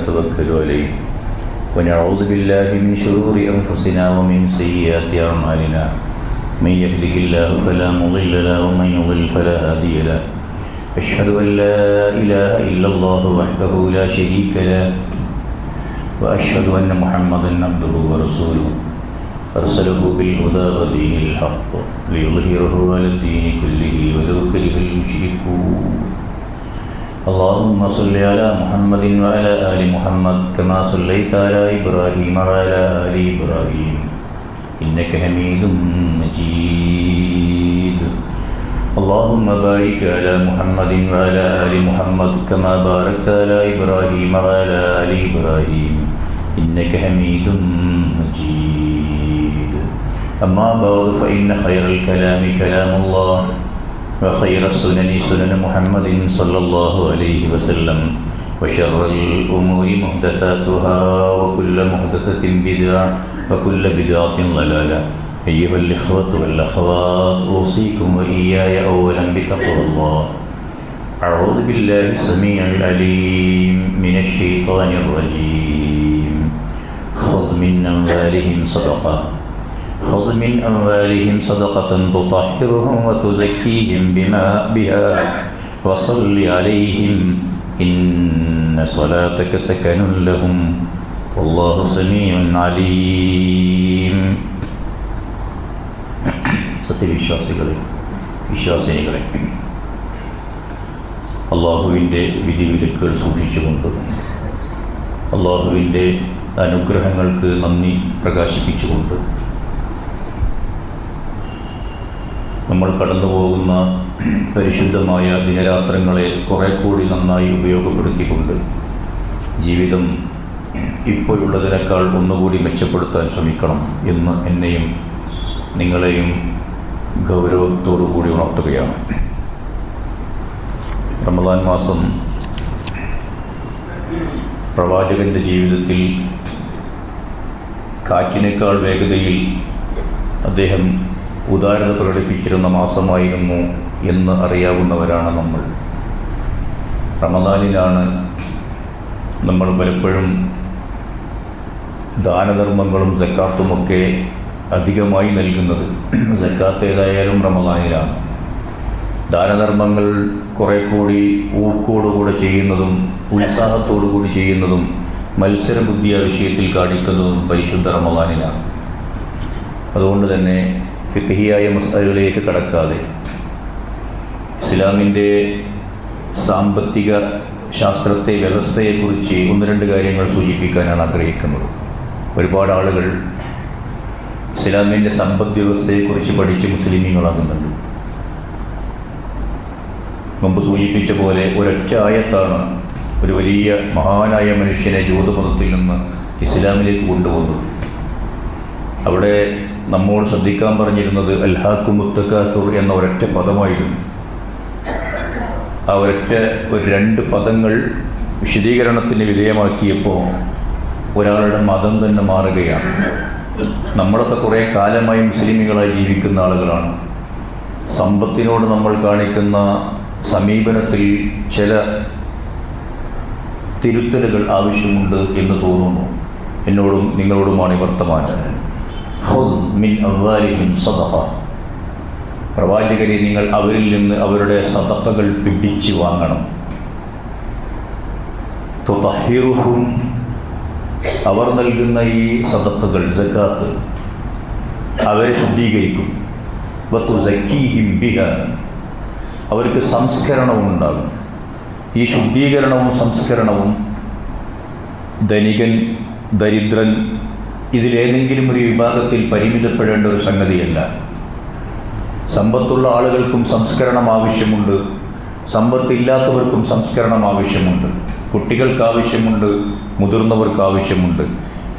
ونتوكل عليه ونعوذ بالله من شرور أنفسنا ومن سيئات أعمالنا من يهده الله فلا مضل له ومن يضلل فلا هادي له أشهد أن لا إله إلا الله وحده لا شريك له وأشهد أن محمدا عبده ورسوله أرسله بالهدى ودين الحق ليظهره على الدين كله ولو كره المشركون اللهم صل على محمد وعلى آل محمد كما صليت على إبراهيم وعلى آل إبراهيم إنك حميد مجيد اللهم بارك على محمد وعلى آل محمد كما باركت على إبراهيم وعلى آل إبراهيم إنك حميد مجيد أما بعد فإن خير الكلام كلام الله وخير السنن سنن محمد صلى الله عليه وسلم وشر الأمور محدثاتها وكل محدثة بدعة وكل بدعة ضلالة أيها الإخوة والأخوات أوصيكم وإياي أولا بتقوى الله أعوذ بالله السميع العليم من الشيطان الرجيم خذ من أموالهم صدقة تطهرهم وتزكيهم بها وصل عليهم إن صلاتك سكن لهم والله سميع عليم. വിശ്വാസിനികളെ അള്ളാഹുവിൻ്റെ വിധിവിലക്കുകൾ സൂക്ഷിച്ചുകൊണ്ട് അള്ളാഹുവിൻ്റെ അനുഗ്രഹങ്ങൾക്ക് നന്ദി പ്രകാശിപ്പിച്ചുകൊണ്ട് നമ്മൾ കടന്നു പോകുന്ന പരിശുദ്ധമായ ദിനരാത്രങ്ങളെ കുറെ കൂടി നന്നായി ഉപയോഗപ്പെടുത്തിക്കൊണ്ട് ജീവിതം ഇപ്പോഴുള്ളതിനേക്കാൾ ഒന്നുകൂടി മെച്ചപ്പെടുത്താൻ ശ്രമിക്കണം എന്ന് എന്നെയും നിങ്ങളെയും ഗൗരവത്തോടു കൂടി ഉണർത്തുകയാണ്. റമദാൻ മാസം പ്രവാചകൻ്റെ ജീവിതത്തിൽ കാറ്റിനേക്കാൾ വേഗതയിൽ അദ്ദേഹം ഉദാരത പ്രകടിപ്പിച്ചിരുന്ന മാസമായിരുന്നു എന്ന് അറിയാവുന്നവരാണ് നമ്മൾ. റമദാനിലാണ് നമ്മൾ പലപ്പോഴും ദാനധർമ്മങ്ങളും സക്കാത്തുമൊക്കെ അധികമായി നൽകുന്നത്. സക്കാത്ത് ഏതായാലും റമദാനിലാണ്. ദാനധർമ്മങ്ങൾ കുറെ കൂടി ഊക്കോടുകൂടെ ചെയ്യുന്നതും ഉത്സാഹത്തോടുകൂടി ചെയ്യുന്നതും മത്സരബുദ്ധിയ വിഷയത്തിൽ കാണിക്കുന്നതും പരിശുദ്ധ റമദാനിലാണ്. അതുകൊണ്ട് തന്നെ ഫിഖ്ഹിയായ മസ്അലകളിലേക്ക് കടക്കാതെ ഇസ്ലാമിൻ്റെ സാമ്പത്തിക ശാസ്ത്രത്തെ വ്യവസ്ഥയെക്കുറിച്ച് ഒന്ന് രണ്ട് കാര്യങ്ങൾ സൂചിപ്പിക്കാനാണ് ആഗ്രഹിക്കുന്നത്. ഒരുപാട് ആളുകൾ ഇസ്ലാമിൻ്റെ സമ്പദ് വ്യവസ്ഥയെക്കുറിച്ച് പഠിച്ച് മുസ്ലിമീങ്ങളാകുന്നുണ്ട്. മുമ്പ് സൂചിപ്പിച്ച പോലെ ഒരൊറ്റ ആയത്താണ് ഒരു വലിയ മഹാനായ മനുഷ്യനെ ജൂതമതത്തിൽ നിന്ന് ഇസ്ലാമിലേക്ക് കൊണ്ടുപോകുന്നത്. അവിടെ നമ്മോട് ശ്രദ്ധിക്കാൻ പറഞ്ഞിരുന്നത് അൽഹാക്കുമുത് തകാസുർ എന്ന ഒരൊറ്റ പദമായിരുന്നു. ആ ഒരൊറ്റ രണ്ട് പദങ്ങൾ വിശദീകരണത്തിന് വിധേയമാക്കിയപ്പോൾ ഒരാളുടെ മതം തന്നെ മാറുകയാണ്. നമ്മളൊക്കെ കുറേ കാലമായി മുസ്ലിമുകളായി ജീവിക്കുന്ന ആളുകളാണ്. സമ്പത്തിനോട് നമ്മൾ കാണിക്കുന്ന സമീപനത്തിൽ ചില തിരുത്തലുകൾ ആവശ്യമുണ്ട് എന്ന് തോന്നുന്നു. എന്നോടും നിങ്ങളോടുമാണ് ഈ വർത്തമാനം. ഖുദ് മിൻ അംവാലിഹിം സദഖ. പ്രവാചകരെ, നിങ്ങൾ അവരിൽ നിന്ന് അവരുടെ സദഖകൾ പിടിച്ച് വാങ്ങണം. തുതഹിറുഹും, അവർ നൽകുന്ന ഈ സദഖകൾ സകാത്ത് അവരെ ശുദ്ധീകരിക്കും. വതുസക്കീഹിം ബിഹാ, അവർക്ക് സംസ്കരണവും ഉണ്ടാകും. ഈ ശുദ്ധീകരണവും സംസ്കരണവും ധനികൻ ദരിദ്രൻ ഇതിലേതെങ്കിലും ഒരു വിഭാഗത്തിൽ പരിമിതപ്പെടേണ്ട ഒരു സംഗതിയല്ല. സമ്പത്തുള്ള ആളുകൾക്കും സംസ്കരണം ആവശ്യമുണ്ട്, സമ്പത്തില്ലാത്തവർക്കും സംസ്കരണം ആവശ്യമുണ്ട്, കുട്ടികൾക്ക് ആവശ്യമുണ്ട്, മുതിർന്നവർക്ക് ആവശ്യമുണ്ട്.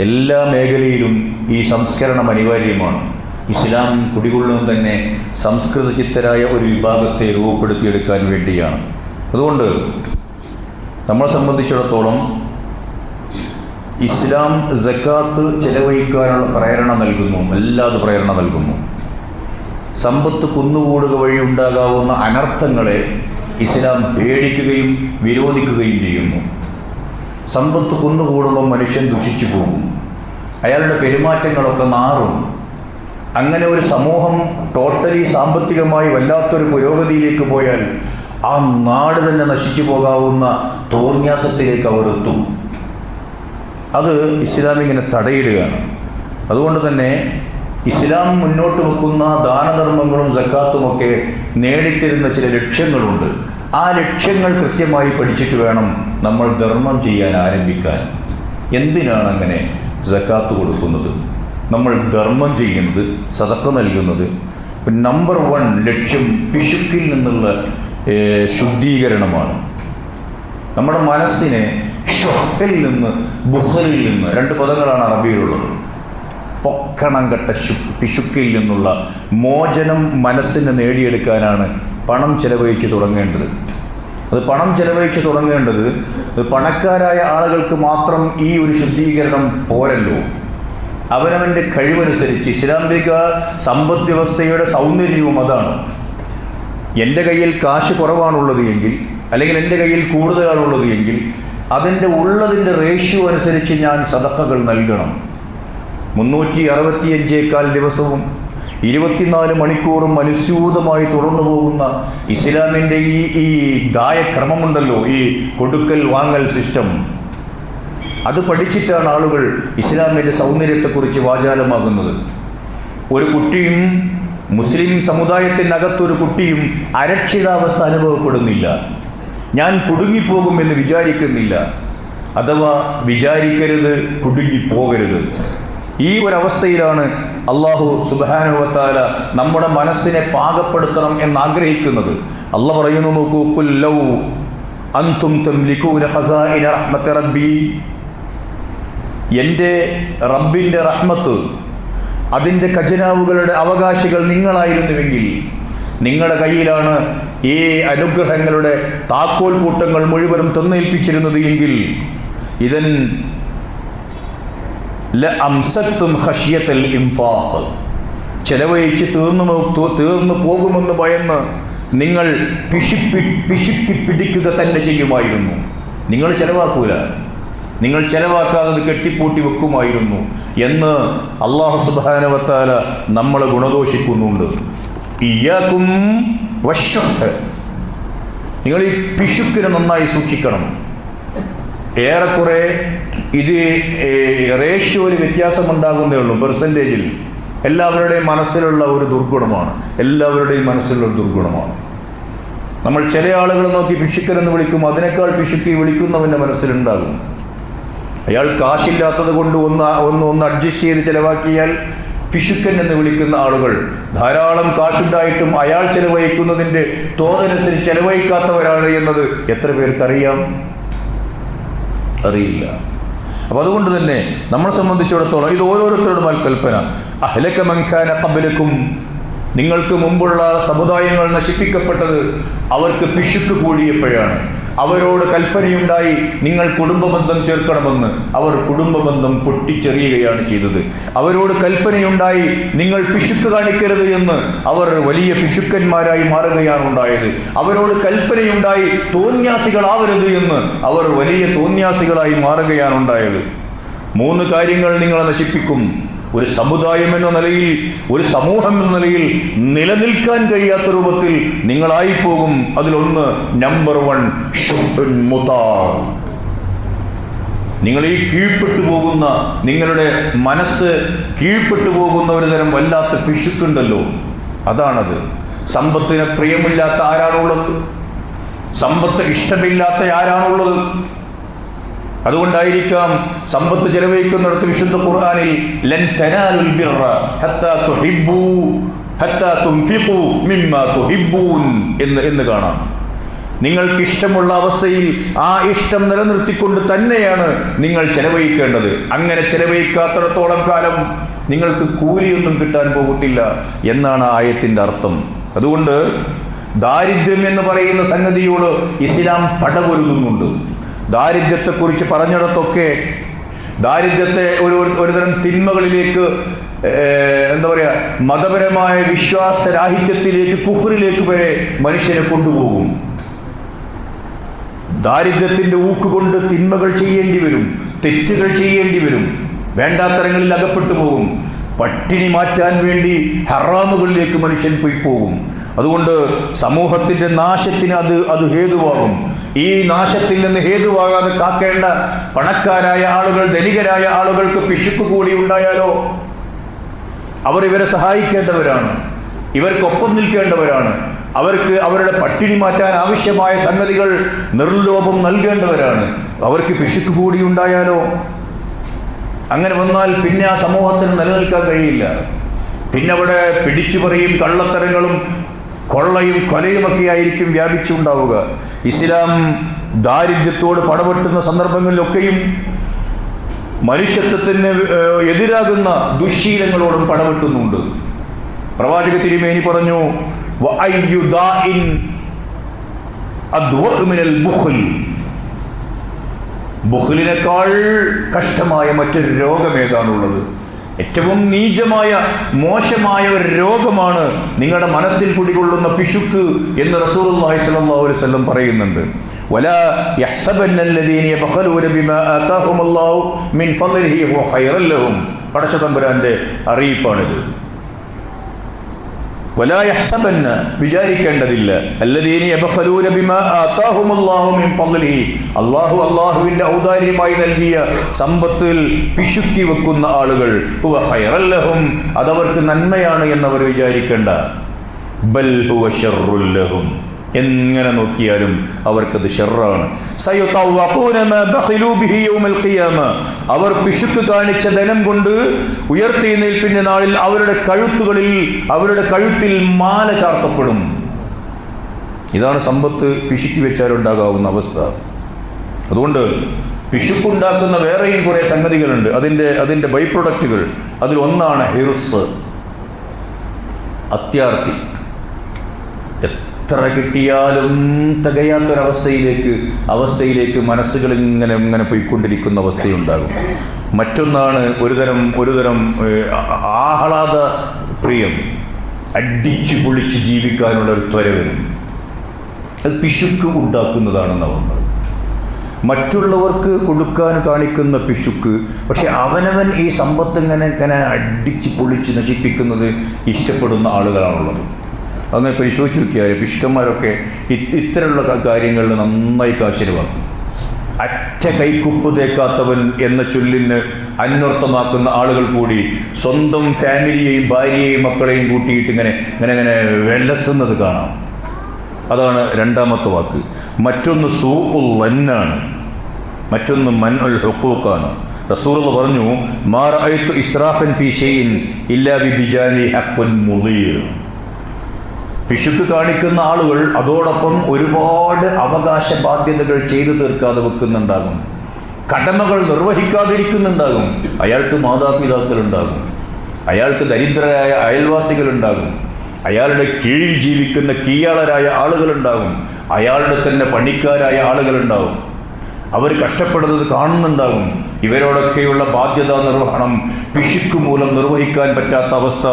എല്ലാ മേഖലയിലും ഈ സംസ്കരണം അനിവാര്യമാണ്. ഇസ്ലാം കുടികൊള്ളുന്നത് തന്നെ സംസ്കൃത ചിത്തരായ ഒരു വിഭാഗത്തെ രൂപപ്പെടുത്തിയെടുക്കാൻ വേണ്ടിയാണ്. അതുകൊണ്ട് നമ്മളെ സംബന്ധിച്ചിടത്തോളം ഇസ്ലാം സക്കാത്ത് ചെലവഴിക്കാനുള്ള പ്രേരണ നൽകുന്നു, വല്ലാതെ പ്രേരണ നൽകുന്നു. സമ്പത്ത് കുന്നുകൂടുക വഴി ഉണ്ടാകാവുന്ന അനർത്ഥങ്ങളെ ഇസ്ലാം പേടിക്കുകയും വിരോധിക്കുകയും ചെയ്യുന്നു. സമ്പത്ത് കുന്നുകൂടുമ്പോൾ മനുഷ്യൻ ദുഷിച്ചു പോകും, അയാളുടെ പെരുമാറ്റങ്ങളൊക്കെ മാറും. അങ്ങനെ ഒരു സമൂഹം ടോട്ടലി സാമ്പത്തികമായി വല്ലാത്തൊരു പുരോഗതിയിലേക്ക് പോയാൽ ആ നാട് തന്നെ നശിച്ചു പോകാവുന്ന തോന്യാസത്തിലേക്ക് അവർ എത്തും. അത് ഇസ്ലാമിങ്ങനെ തടയിടുകയാണ്. അതുകൊണ്ട് തന്നെ ഇസ്ലാം മുന്നോട്ട് വെക്കുന്ന ദാനധർമ്മങ്ങളും സക്കാത്തുമൊക്കെ നേടിത്തരുന്ന ചില ലക്ഷ്യങ്ങളുണ്ട്. ആ ലക്ഷ്യങ്ങൾ കൃത്യമായി പഠിച്ചിട്ട് വേണം നമ്മൾ ധർമ്മം ചെയ്യാൻ ആരംഭിക്കാൻ. എന്തിനാണ് അങ്ങനെ സക്കാത്ത് കൊടുക്കുന്നത്, നമ്മൾ ധർമ്മം ചെയ്യുന്നത്, സദഖ നൽകുന്നത്? നമ്പർ 1 ലക്ഷ്യം പിശുക്കിൽ നിന്നുള്ള ശുദ്ധീകരണമാണ്. നമ്മുടെ മനസ്സിനെ ഷൊഹയിൽ നിന്ന് ബുഖലിൽ നിന്ന്, 2 പദങ്ങളാണ് അറബിയിലുള്ളത്. പൊക്കണം കെട്ട പിശുക്കിൽ നിന്നുള്ള മോചനം മനസ്സിന് നേടിയെടുക്കാനാണ് പണം ചെലവഴിച്ച് തുടങ്ങേണ്ടത്. അത് പണം ചെലവഴിച്ച് തുടങ്ങേണ്ടത് പണക്കാരായ ആളുകൾക്ക് മാത്രം ഈ ഒരു ശുദ്ധീകരണം പോരല്ലോ. അവനവൻ്റെ കഴിവനുസരിച്ച് ഇസ്ലാമിക സമ്പദ് വ്യവസ്ഥയുടെ സൗന്ദര്യവും അതാണ്. എൻ്റെ കയ്യിൽ കാശ് കുറവാണുള്ളത് എങ്കിൽ, അല്ലെങ്കിൽ എൻ്റെ കയ്യിൽ കൂടുതലാണുള്ളത് എങ്കിൽ, ഉള്ളതിൻ്റെ റേഷ്യോ അനുസരിച്ച് ഞാൻ സദഖകൾ നൽകണം. 365 ദിവസവും 24 മണിക്കൂറും അനുസ്യൂതമായി തുടർന്നു പോകുന്ന ഇസ്ലാമിൻ്റെ ഈ ദായക്രമമുണ്ടല്ലോ, ഈ കൊടുക്കൽ വാങ്ങൽ സിസ്റ്റം, അത് പഠിച്ചിട്ടാണ് ആളുകൾ ഇസ്ലാമിൻ്റെ സൗന്ദര്യത്തെക്കുറിച്ച് വാചാലമാകുന്നത്. ഒരു കുട്ടിയും, മുസ്ലിം സമുദായത്തിനകത്തൊരു കുട്ടിയും അരക്ഷിതാവസ്ഥ അനുഭവപ്പെടുന്നില്ല. ഞാൻ കുടുങ്ങിപ്പോകുമെന്ന് വിചാരിക്കുന്നില്ല, അഥവാ വിചാരിക്കരുത്, കുടുങ്ങിപ്പോകരുത്. ഈ ഒരവസ്ഥയിലാണ് അള്ളാഹു സുബ്ഹാനഹു വ തആല നമ്മുടെ മനസ്സിനെ പാകപ്പെടുത്തണം എന്നാഗ്രഹിക്കുന്നത്. അള്ളാഹ് പറയുന്നു, നോക്കൂ, ഖുൽ ലൗ അൻതും തംലികൂന ഖസാഇന റഹ്മത്തി റബ്ബി, എൻ്റെ റബ്ബിൻ്റെ റഹ്മത്ത്, അതിൻ്റെ ഖജനാവുകളുടെ അവകാശികൾ നിങ്ങളായിരുന്നുവെങ്കിൽ, നിങ്ങളുടെ കയ്യിലാണ് ഈ അനുഗ്രഹങ്ങളുടെ താക്കോൽ കൂട്ടങ്ങൾ മുഴുവനും തന്നേൽപ്പിച്ചിരുന്നത് എങ്കിൽ, ഇതൻ ലഅംസക്തും ഖശിയത്തൽ ഇൻഫാഖ്, ചെലവഴിച്ച് തീർന്നു പോകുമെന്ന് ഭയന്ന് നിങ്ങൾ പിശുക്കി പിടിക്കുക തന്നെ ചെയ്യുമായിരുന്നു. നിങ്ങൾ ചെലവാക്കൂല, നിങ്ങൾ ചെലവാക്കാതെ കെട്ടിപ്പൂട്ടി വെക്കുമായിരുന്നു എന്ന് അല്ലാഹു സുബ്ഹാനഹു വ തആല നമ്മളെ ഗുണദോഷിക്കുന്നുണ്ട്. ഇയ്യാകും വശ്ശഹ്, നിങ്ങൾ ഈ പിശുക്കിനെ നന്നായി സൂക്ഷിക്കണം. ഏറെക്കുറെ ഇത് റേഷ്യോയിൽ വ്യത്യാസമുണ്ടാകുന്നേ ഉള്ളൂ, പെർസെൻറ്റേജിൽ. എല്ലാവരുടെയും മനസ്സിലുള്ള ഒരു ദുർഗുണമാണ്, നമ്മൾ ചില ആളുകളെ നോക്കി പിശുക്കരെന്ന് വിളിക്കും, അതിനേക്കാൾ പിശുക്കി വിളിക്കുന്നവൻ്റെ മനസ്സിലുണ്ടാകും. അയാൾ കാശില്ലാത്തത് കൊണ്ട് ഒന്ന് അഡ്ജസ്റ്റ് ചെയ്ത് ചിലവാക്കിയാൽ പിശുക്കൻ എന്ന് വിളിക്കുന്ന ആളുകൾ ധാരാളം കാശുണ്ടായിട്ടും അയാൾ ചെലവഴിക്കുന്നതിൻ്റെ തോതനുസരിച്ച് ചെലവഴിക്കാത്തവരാണ് എന്നത് എത്ര പേർക്കറിയാം? അറിയില്ല. അപ്പോൾ അതുകൊണ്ട് തന്നെ നമ്മളെ സംബന്ധിച്ചിടത്തോളം ഇത് ഓരോരുത്തരുടെ കൽപ്പന. അഹ്ലക മൻ കാന ഖബ്ലകും, നിങ്ങൾക്ക് മുമ്പുള്ള സമുദായങ്ങൾ നശിപ്പിക്കപ്പെട്ടത് അവർക്ക് പിശുക്ക് കൂടിയപ്പോഴാണ്. അവരോട് കൽപ്പനയുണ്ടായി നിങ്ങൾ കുടുംബബന്ധം ചേർക്കണമെന്ന്, അവർ കുടുംബബന്ധം പൊട്ടിച്ചെറിയുകയാണ് ചെയ്തത്. അവരോട് കൽപ്പനയുണ്ടായി നിങ്ങൾ പിശുക്ക് കാണിക്കരുത് എന്ന്, അവർ വലിയ പിശുക്കന്മാരായി മാറുകയാണ് ഉണ്ടായത്. അവരോട് കൽപ്പനയുണ്ടായി തോന്യാസികളാവരുത് എന്ന്, അവർ വലിയ തോന്യാസികളായി മാറുകയാണ് ഉണ്ടായത്. 3 കാര്യങ്ങൾ നിങ്ങളെ നശിപ്പിക്കും. ഒരു സമുദായം എന്ന നിലയിൽ, ഒരു സമൂഹം എന്ന നിലയിൽ നിലനിൽക്കാൻ കഴിയാത്ത രൂപത്തിൽ നിങ്ങളായിപ്പോകും. അതിലൊന്ന് നമ്പർ 1 ശുബ്ബുൻ മുതാർ. നിങ്ങൾ ഈ കീഴ്പ്പെട്ടു പോകുന്ന, നിങ്ങളുടെ മനസ്സ് കീഴ്പ്പെട്ടു പോകുന്ന ഒരു തരം വല്ലാത്ത പിശുക്കുണ്ടല്ലോ, അതാണത്. സമ്പത്തിനെ പ്രിയമില്ലാത്ത ആരാണുള്ളത്? സമ്പത്ത് ഇഷ്ടമില്ലാത്ത ആരാണുള്ളത്? അതുകൊണ്ടായിരിക്കാം സമ്പത്ത് ചെലവഴിക്കുന്നിടത്ത് വിശുദ്ധ ഖുർആനിൽ ലൻ തനാലുൽ ബിർറ ഹത്താ തുഹിബ്ബു ഹത്താ തുൻഫിഖു മിമ്മാ തുഹിബ്ബൂൻ എന്ന് കാണാം. നിങ്ങൾക്ക് ഇഷ്ടമുള്ള അവസ്ഥയിൽ ആ ഇഷ്ടം നിലനിർത്തിക്കൊണ്ട് തന്നെയാണ് നിങ്ങൾ ചെലവഴിക്കേണ്ടത്. അങ്ങനെ ചെലവഴിക്കാത്തിടത്തോളം കാലം നിങ്ങൾക്ക് കൂലിയൊന്നും കിട്ടാൻ പോകുന്നില്ല എന്നാണ് ആയത്തിൻ്റെ അർത്ഥം. അതുകൊണ്ട് ദാരിദ്ര്യം എന്ന് പറയുന്ന സംഗതിയോട് ഇസ്ലാം പടപൊരുതുന്നുണ്ട്. ദാരിദ്ര്യത്തെക്കുറിച്ച് പറഞ്ഞിടത്തൊക്കെ ദാരിദ്ര്യത്തെ ഒരു തരം തിന്മകളിലേക്ക്, എന്താ പറയുക, മതപരമായ വിശ്വാസരാഹിത്യത്തിലേക്ക്, കുഫറിലേക്ക് വരെ മനുഷ്യനെ കൊണ്ടുപോകും. ദാരിദ്ര്യത്തിൻ്റെ ഊക്കുകൊണ്ട് തിന്മകൾ ചെയ്യേണ്ടി വരും, തെറ്റുകൾ ചെയ്യേണ്ടി വരും, വേണ്ടാത്തരങ്ങളിൽ അകപ്പെട്ടു പോകും. പട്ടിണി മാറ്റാൻ വേണ്ടി ഹറാമുകളിലേക്ക് മനുഷ്യൻ പോയി പോകും. അതുകൊണ്ട് സമൂഹത്തിൻ്റെ നാശത്തിന് അത് ഹേതുവാകും. ഈ നാശത്തിൽ നിന്ന് ഹേതുവാകാതെ കാക്കേണ്ട പണക്കാരായ ആളുകൾ, ധനികരായ ആളുകൾക്ക് പിശുക്ക് കൂടി ഉണ്ടായാലോ? അവർ ഇവരെ സഹായിക്കേണ്ടവരാണ്, ഇവർക്കൊപ്പം നിൽക്കേണ്ടവരാണ്, അവർക്ക് അവരുടെ പട്ടിണി മാറ്റാൻ ആവശ്യമായ സംഗതികൾ നിർലോഭം നൽകേണ്ടവരാണ്. അവർക്ക് പിശുക്ക് കൂടി ഉണ്ടായാലോ? അങ്ങനെ വന്നാൽ പിന്നെ ആ സമൂഹത്തിന് നിലനിൽക്കാൻ കഴിയില്ല. പിന്നെ അവിടെ പിടിച്ചുപറിയും കള്ളത്തരങ്ങളും കൊള്ളയും കൊലയുമൊക്കെ ആയിരിക്കും വ്യാപിച്ചുണ്ടാവുക. ഇസ്ലാം ദാരിദ്ര്യത്തോട് പടവെട്ടുന്ന സന്ദർഭങ്ങളിലൊക്കെയും മനുഷ്യത്വത്തിന് എതിരാകുന്ന ദുശ്ശീലങ്ങളോടും പടവെട്ടുന്നുണ്ട്. പ്രവാചക തിരുമേനി പറഞ്ഞു, ബുഖ്ലിനേക്കാൾ കഷ്ടമായ മറ്റൊരു രോഗം ഏതാണുള്ളത്? ഏറ്റവും നീചമായ മോശമായ ഒരു രോഗമാണ് നിങ്ങളുടെ മനസ്സിൽ കുടികൊള്ളുന്ന പിശുക്ക് എന്ന് റസൂലുള്ളാഹി സ്വല്ലല്ലാഹു അലൈഹി വസല്ലം പറയുന്നുണ്ട്. വലാ യഹ്സബന്നല്ലദീന യബ്ഖലൂന ബിമാ ആതാഹുമുല്ലാഹു മിൻ ഫളിഹി വ ഖൈറൻ ലഹും. പടച്ച തമ്പുരാന്റെ അറിയിപ്പാണിത്. വലാ യഹ്സബന്ന, വിചാരിക്കേണ്ടതില്ല, അല്ലദീന യബ്ഖലൂന ബിമാ ആതാഹുമുല്ലാഹു മിൻ ഫളിഹി, അല്ലാഹുവിന്റെ ഔദാര്യമായി നൽകിയ സമ്പത്തിൽ പിശുക്കി വെക്കുന്ന ആളുകൾ, ഹുവ ഖൈറൻ ലഹും, അതവർക്ക് നന്മയാണ് എന്നവർ വിചാരിക്കേണ്ട. ബൽ ഹുവ ശർറുൻ ലഹും, എങ്ങനെ നോക്കിയാലും അവർക്കത് ഷർറാണ്. അവർ പിശുക്ക് കാണിച്ച ധനം കൊണ്ട് ഉയർത്തെഴുന്നേൽപ്പിന്റെ നാളിൽ അവരുടെ കഴുത്തിൽ മാല ചാർത്തപ്പെടും. ഇതാണ് സമ്പത്ത് പിശുക്കി വെച്ചാലുണ്ടാകാവുന്ന അവസ്ഥ. അതുകൊണ്ട് പിശുക്കുണ്ടാക്കുന്ന വേറെയും കുറേ സംഗതികളുണ്ട്, അതിൻ്റെ ബൈ പ്രൊഡക്റ്റുകൾ. അതിലൊന്നാണ് ഹിർസ്, അത്യാർത്തി. എത്ര കിട്ടിയാലും തികയാത്തൊരവസ്ഥയിലേക്ക് മനസ്സുകൾ ഇങ്ങനെ പോയിക്കൊണ്ടിരിക്കുന്ന അവസ്ഥയുണ്ടാകും. മറ്റൊന്നാണ് ഒരുതരം ആഹ്ലാദ പ്രിയം, അടിച്ചു പൊളിച്ച് ജീവിക്കാനുള്ള ഒരു ത്വര വരും. അത് പിശുക്ക് ഉണ്ടാക്കുന്നതാണെന്ന് പറഞ്ഞത്. മറ്റുള്ളവർക്ക് കൊടുക്കാൻ കാണിക്കുന്ന പിശുക്ക്, പക്ഷെ അവനവൻ ഈ സമ്പത്ത് ഇങ്ങനെ അടിച്ച് പൊളിച്ച് നശിപ്പിക്കുന്നത് ഇഷ്ടപ്പെടുന്ന ആളുകളാണുള്ളത്. അങ്ങനെ പരിശോധിച്ച് നോക്കിയാൽ പിശുക്കന്മാരൊക്കെ ഇത്തരമുള്ള കാര്യങ്ങളിൽ നന്നായി കാശിരുവാണ്. അറ്റ കൈക്കുപ്പ് തേക്കാത്തവൻ എന്ന ചൊല്ലിന് അന്വർത്ഥമാക്കുന്ന ആളുകൾ കൂടി സ്വന്തം ഫാമിലിയെയും ഭാര്യയെയും മക്കളെയും കൂട്ടിയിട്ട് ഇങ്ങനെ വെല്ലസുന്നത് കാണാം. അതാണ് രണ്ടാമത്തെ വാക്ക്. മറ്റൊന്ന് സൂഉൽ ലന്നാണ്, മറ്റൊന്ന് മൻഉൽ ഹുഖൂഖാണ്. റസൂലുള്ളാഹി പറഞ്ഞു, മാ റഅയ്തു ഇസ്റാഫൻ ഫീ ഷൈഇൻ ഇല്ലാ ബിബിജാനി ഹഖ്ഖുൻ മുളീർ. പിശുക്ക് കാണിക്കുന്ന ആളുകൾ അതോടൊപ്പം ഒരുപാട് അവകാശ ബാധ്യതകൾ ചെയ്തു തീർക്കാതെ വെക്കുന്നുണ്ടാകും, കടമകൾ നിർവഹിക്കാതിരിക്കുന്നുണ്ടാകും. അയാൾക്ക് മാതാപിതാക്കളുണ്ടാകും, അയാൾക്ക് ദരിദ്രരായ അയൽവാസികളുണ്ടാകും, അയാളുടെ കീഴിൽ ജീവിക്കുന്ന കീയാളരായ ആളുകളുണ്ടാകും, അയാളുടെ തന്നെ പണിക്കാരായ ആളുകളുണ്ടാകും. അവർ കഷ്ടപ്പെടുന്നത് കാണുന്നുണ്ടാകും. ഇവരോടൊക്കെയുള്ള ബാധ്യതാ നിർവഹണം പിശുക്ക് മൂലം നിർവഹിക്കാൻ പറ്റാത്ത അവസ്ഥ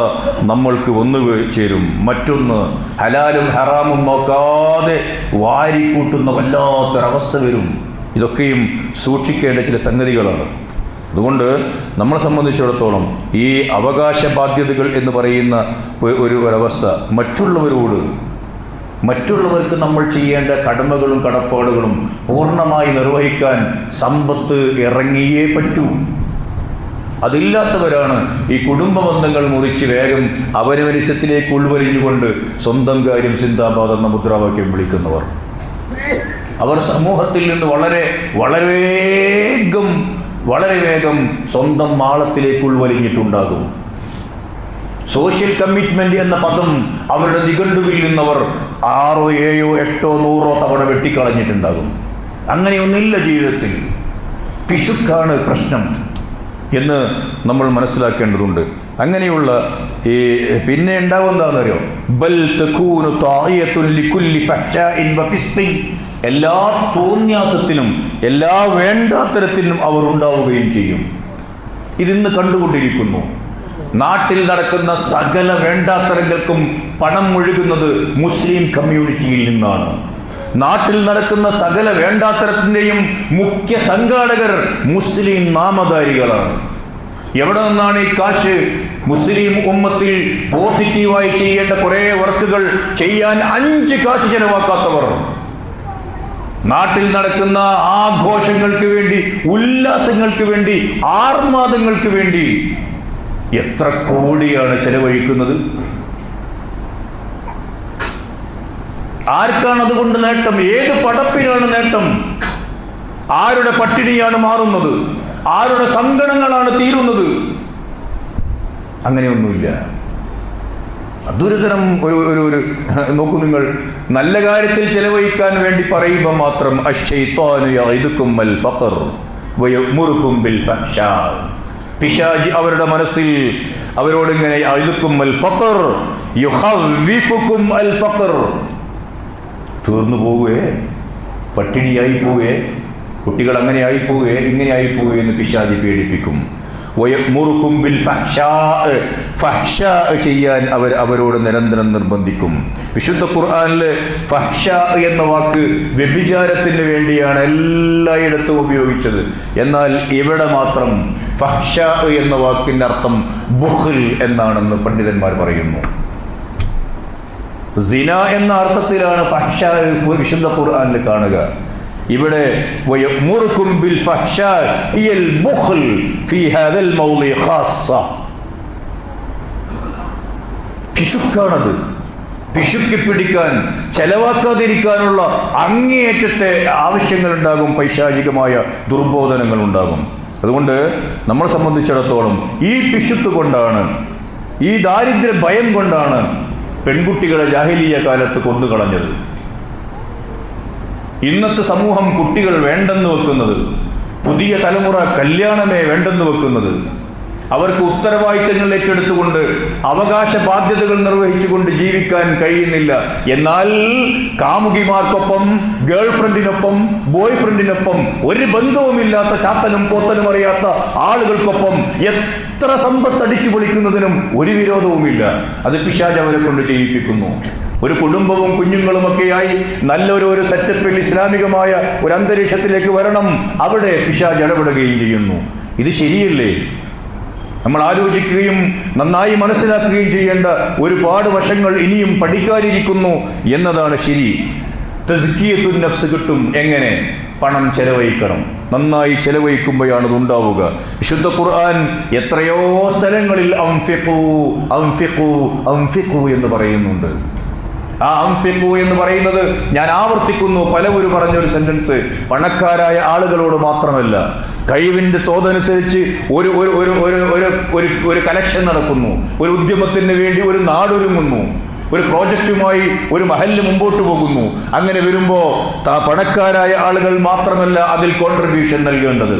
നമ്മൾക്ക് വന്നു ചേരും. മറ്റൊന്ന് ഹലാലും ഹറാമും നോക്കാതെ വാരിക്കൂട്ടുന്ന വല്ലാത്തൊരവസ്ഥ വരും. ഇതൊക്കെയും സൂക്ഷിക്കേണ്ട ചില സംഗതികളാണ്. അതുകൊണ്ട് നമ്മളെ സംബന്ധിച്ചിടത്തോളം ഈ അവകാശ ബാധ്യതകൾ എന്ന് പറയുന്ന ഒരവസ്ഥ, മറ്റുള്ളവർക്ക് നമ്മൾ ചെയ്യേണ്ട കടമകളും കടപ്പാടുകളും പൂർണ്ണമായി നിർവഹിക്കാൻ സമ്പത്ത് ഇറങ്ങിയേ പറ്റൂ. അതില്ലാത്തവരാണ് ഈ കുടുംബ ബന്ധങ്ങൾ മുറിച്ച് വേഗം അവനവനിശത്തിലേക്ക് ഉൾവലിഞ്ഞുകൊണ്ട് സ്വന്തം കാര്യം സിന്ദാബാദ് എന്ന മുദ്രാവാക്യം വിളിക്കുന്നവർ. അവർ സമൂഹത്തിൽ നിന്ന് വളരെ വേഗം സ്വന്തം മാളത്തിലേക്ക് ഉൾവലിഞ്ഞിട്ടുണ്ടാകും. സോഷ്യൽ കമ്മിറ്റ്മെന്റ് എന്ന പദം അവരുടെ നിഘണ്ടുവിൽ നിന്നവർ 6, 7, 8, 100 തവണ വെട്ടിക്കളഞ്ഞിട്ടുണ്ടാകും. അങ്ങനെയൊന്നില്ല ജീവിതത്തിൽ. പിശുക്കാണ് പ്രശ്നം എന്ന് നമ്മൾ മനസ്സിലാക്കേണ്ടതുണ്ട്. അങ്ങനെയുള്ള ഈ പിന്നെ ഉണ്ടാവുന്നതാണെന്നറിയോ, ബൽ തകൂനു തായിയത്തുൻ ലികുല്ലി ഫഹ്ശാഇൻ വഫിസ്ഖിൻ. എല്ലാ തോന്യാസത്തിനും എല്ലാ വേണ്ടാത്തരത്തിനും അവർ ഉണ്ടാവുകയും ചെയ്യും. ഇതിന്ന് കണ്ടുകൊണ്ടിരിക്കുന്നു. നാട്ടിൽ നടക്കുന്ന സകല വേണ്ടാത്തരങ്ങൾക്കും പണം ഒഴുകുന്നത് മുസ്ലിം കമ്മ്യൂണിറ്റിയിൽ നിന്നാണ്. നാട്ടിൽ നടക്കുന്ന സകല വേണ്ടാത്തരത്തിൻ്റെയും മുഖ്യ സംഘാടകർ മുസ്ലിം നാമധാരികളാണ്. എവിടെ നിന്നാണ് ഈ കാശ്? മുസ്ലിം ഉമ്മത്തിൽ പോസിറ്റീവായി ചെയ്യേണ്ട കുറെ വർക്കുകൾ ചെയ്യാൻ 5 കാശ് ചെലവാക്കാത്തവർ, നാട്ടിൽ നടക്കുന്ന ആഘോഷങ്ങൾക്ക് വേണ്ടി, ഉല്ലാസങ്ങൾക്ക് വേണ്ടി, ആർമാദങ്ങൾക്ക് വേണ്ടി എത്ര കോടിയാണ് ചെലവഴിക്കുന്നത്? ആർക്കാണ് അതുകൊണ്ട് നേട്ടം? ഏത് പടപ്പിനാണ് നേട്ടം? ആരുടെ പട്ടിണിയാണ് മാറുന്നത്? ആരുടെ സങ്കടങ്ങളാണ് തീരുന്നത്? അങ്ങനെയൊന്നുമില്ല. അതൊരു തരം ഒരു നോക്കൂ, നിങ്ങൾ നല്ല കാര്യത്തിൽ ചെലവഴിക്കാൻ വേണ്ടി പറയുമ്പോൾ മാത്രം അശ്ശൈത്വാനു യഇദുകും അൽ ഫഖർ വയഅ്മുറുകും ബിൽ ഫഹ്ശാ, പിശാചി അവരുടെ മനസ്സിൽ അവരോട് ഇങ്ങനെ യഇദുകും അൽ ഫഖർ യുഖവ്വിഫുകും അൽ ഫഖർ, തീർന്നു പോവുകയെ, പട്ടിണിയായി പോവുകയെ, കുട്ടികൾ അങ്ങനെ ആയിപ്പോവുകയെ, ഇങ്ങനെ ആയിപ്പോവുകയെ എന്ന് പിശാചി പേടിപ്പിക്കും. വയഅ്മുറുകും ബിൽ ഫഹ്ശാ, ഫഹ്ശാ ചെയ്യാൻ അവരോട് നിരന്തരം നിർബന്ധിക്കും. വിശുദ്ധ ഖുർആനിൽ ഫഹ്ശാ എന്ന വാക്ക് വ്യഭിചാരത്തിന് വേണ്ടിയാണ് എല്ലായിടത്തും ഉപയോഗിച്ചത്. എന്നാൽ ഇവിടെ മാത്രം ഫഹ്ശാ എന്ന വാക്കിൻ്റെ അർത്ഥം ബുഖ്ൽ എന്നാണെന്ന് പണ്ഡിതന്മാർ പറയുന്നു. സിന എന്ന അർത്ഥത്തിലാണ് ഫഹ്ശാ വിശുദ്ധ ഖുർആനിൽ കാണുക. ഇവിടെ വയഅ്മുറുകും ബിൽ ഫഹ്ശാ ഹിയൽ ബുഖ്ൽ ഫീ ഹാദൽ മൗളി ഖാസ്സ, പിശുക്കാണത്. പിശുക്കി പിടിക്കാൻ, ചെലവാക്കാതിരിക്കാനുള്ള അങ്ങേയറ്റത്തെ ആവശ്യങ്ങൾ ഉണ്ടാകും, പൈശാചികമായ ദുർബോധനങ്ങൾ ഉണ്ടാകും. അതുകൊണ്ട് നമ്മളെ സംബന്ധിച്ചിടത്തോളം ഈ പിശുക്ക് കൊണ്ടാണ്, ഈ ദാരിദ്ര്യ ഭയം കൊണ്ടാണ് പെൺകുട്ടികളെ ജാഹിലിയ കാലത്ത് കൊന്നുകളഞ്ഞത്. ഇന്നത്തെ സമൂഹം കുട്ടികൾ വേണ്ടെന്ന് വെക്കുന്നത്, പുതിയ തലമുറ കല്യാണമേ വേണ്ടെന്ന് വെക്കുന്നത്, അവർക്ക് ഉത്തരവാദിത്തങ്ങൾ ഏറ്റെടുത്തുകൊണ്ട് അവകാശ ബാധ്യതകൾ നിർവഹിച്ചുകൊണ്ട് ജീവിക്കാൻ കഴിയുന്നില്ല. എന്നാൽ കാമുകിമാർക്കൊപ്പം, ഗേൾ ഫ്രണ്ടിനൊപ്പം, ബോയ് ഫ്രണ്ടിനൊപ്പം, ഒരു ബന്ധവുമില്ലാത്ത ചാത്തനും പോത്തനും അറിയാത്ത ആളുകൾക്കൊപ്പം എത്ര സമ്പത്ത് അടിച്ചു പൊളിക്കുന്നതിനും ഒരു വിരോധവുമില്ല. അത് പിശാച് അവരെ കൊണ്ട് ചെയ്യിപ്പിക്കുന്നു. ഒരു കുടുംബവും കുഞ്ഞുങ്ങളുമൊക്കെയായി നല്ലൊരു സെറ്റപ്പിൽ ഇസ്ലാമികമായ ഒരു അന്തരീക്ഷത്തിലേക്ക് വരണം, അവിടെ പിശാച് ഇടപെടുകയും ചെയ്യുന്നു. ഇത് ശരിയല്ലേ? നമ്മൾ ആലോചിക്കുകയും നന്നായി മനസ്സിലാക്കുകയും ചെയ്യേണ്ട ഒരുപാട് വശങ്ങൾ ഇനിയും പഠിക്കാനിരിക്കുന്നു എന്നതാണ് ശരി. തസ്കിയത്തുൻ നഫ്സ് കിട്ടും എങ്ങനെ? പണം ചെലവഴിക്കണം. നന്നായി ചെലവഴിക്കുമ്പോഴാണ് ഇത് ഉണ്ടാവുക. വിശുദ്ധ ഖുർആൻ എത്രയോ സ്ഥലങ്ങളിൽ അൻഫിഖൂ അൻഫിഖൂ അൻഫിഖൂ എന്ന് പറയുന്നുണ്ട്. ആ അൻഫിഖൂ എന്ന് പറയുന്നത്, ഞാൻ ആവർത്തിക്കുന്നു, പലവരും പറഞ്ഞൊരു സെന്റൻസ്, പണക്കാരായ ആളുകളോട് മാത്രമല്ല, കഴിവിൻ്റെ തോതനുസരിച്ച് ഒരു കലക്ഷൻ നടക്കുന്നു, ഒരു ഉദ്യമത്തിന് വേണ്ടി ഒരു നാടൊരുങ്ങുന്നു, ഒരു പ്രോജക്റ്റുമായി ഒരു മഹല്ല് മുമ്പോട്ട് പോകുന്നു. അങ്ങനെ വരുമ്പോൾ പണക്കാരായ ആളുകൾ മാത്രമല്ല അതിൽ കോൺട്രിബ്യൂഷൻ നൽകേണ്ടത്.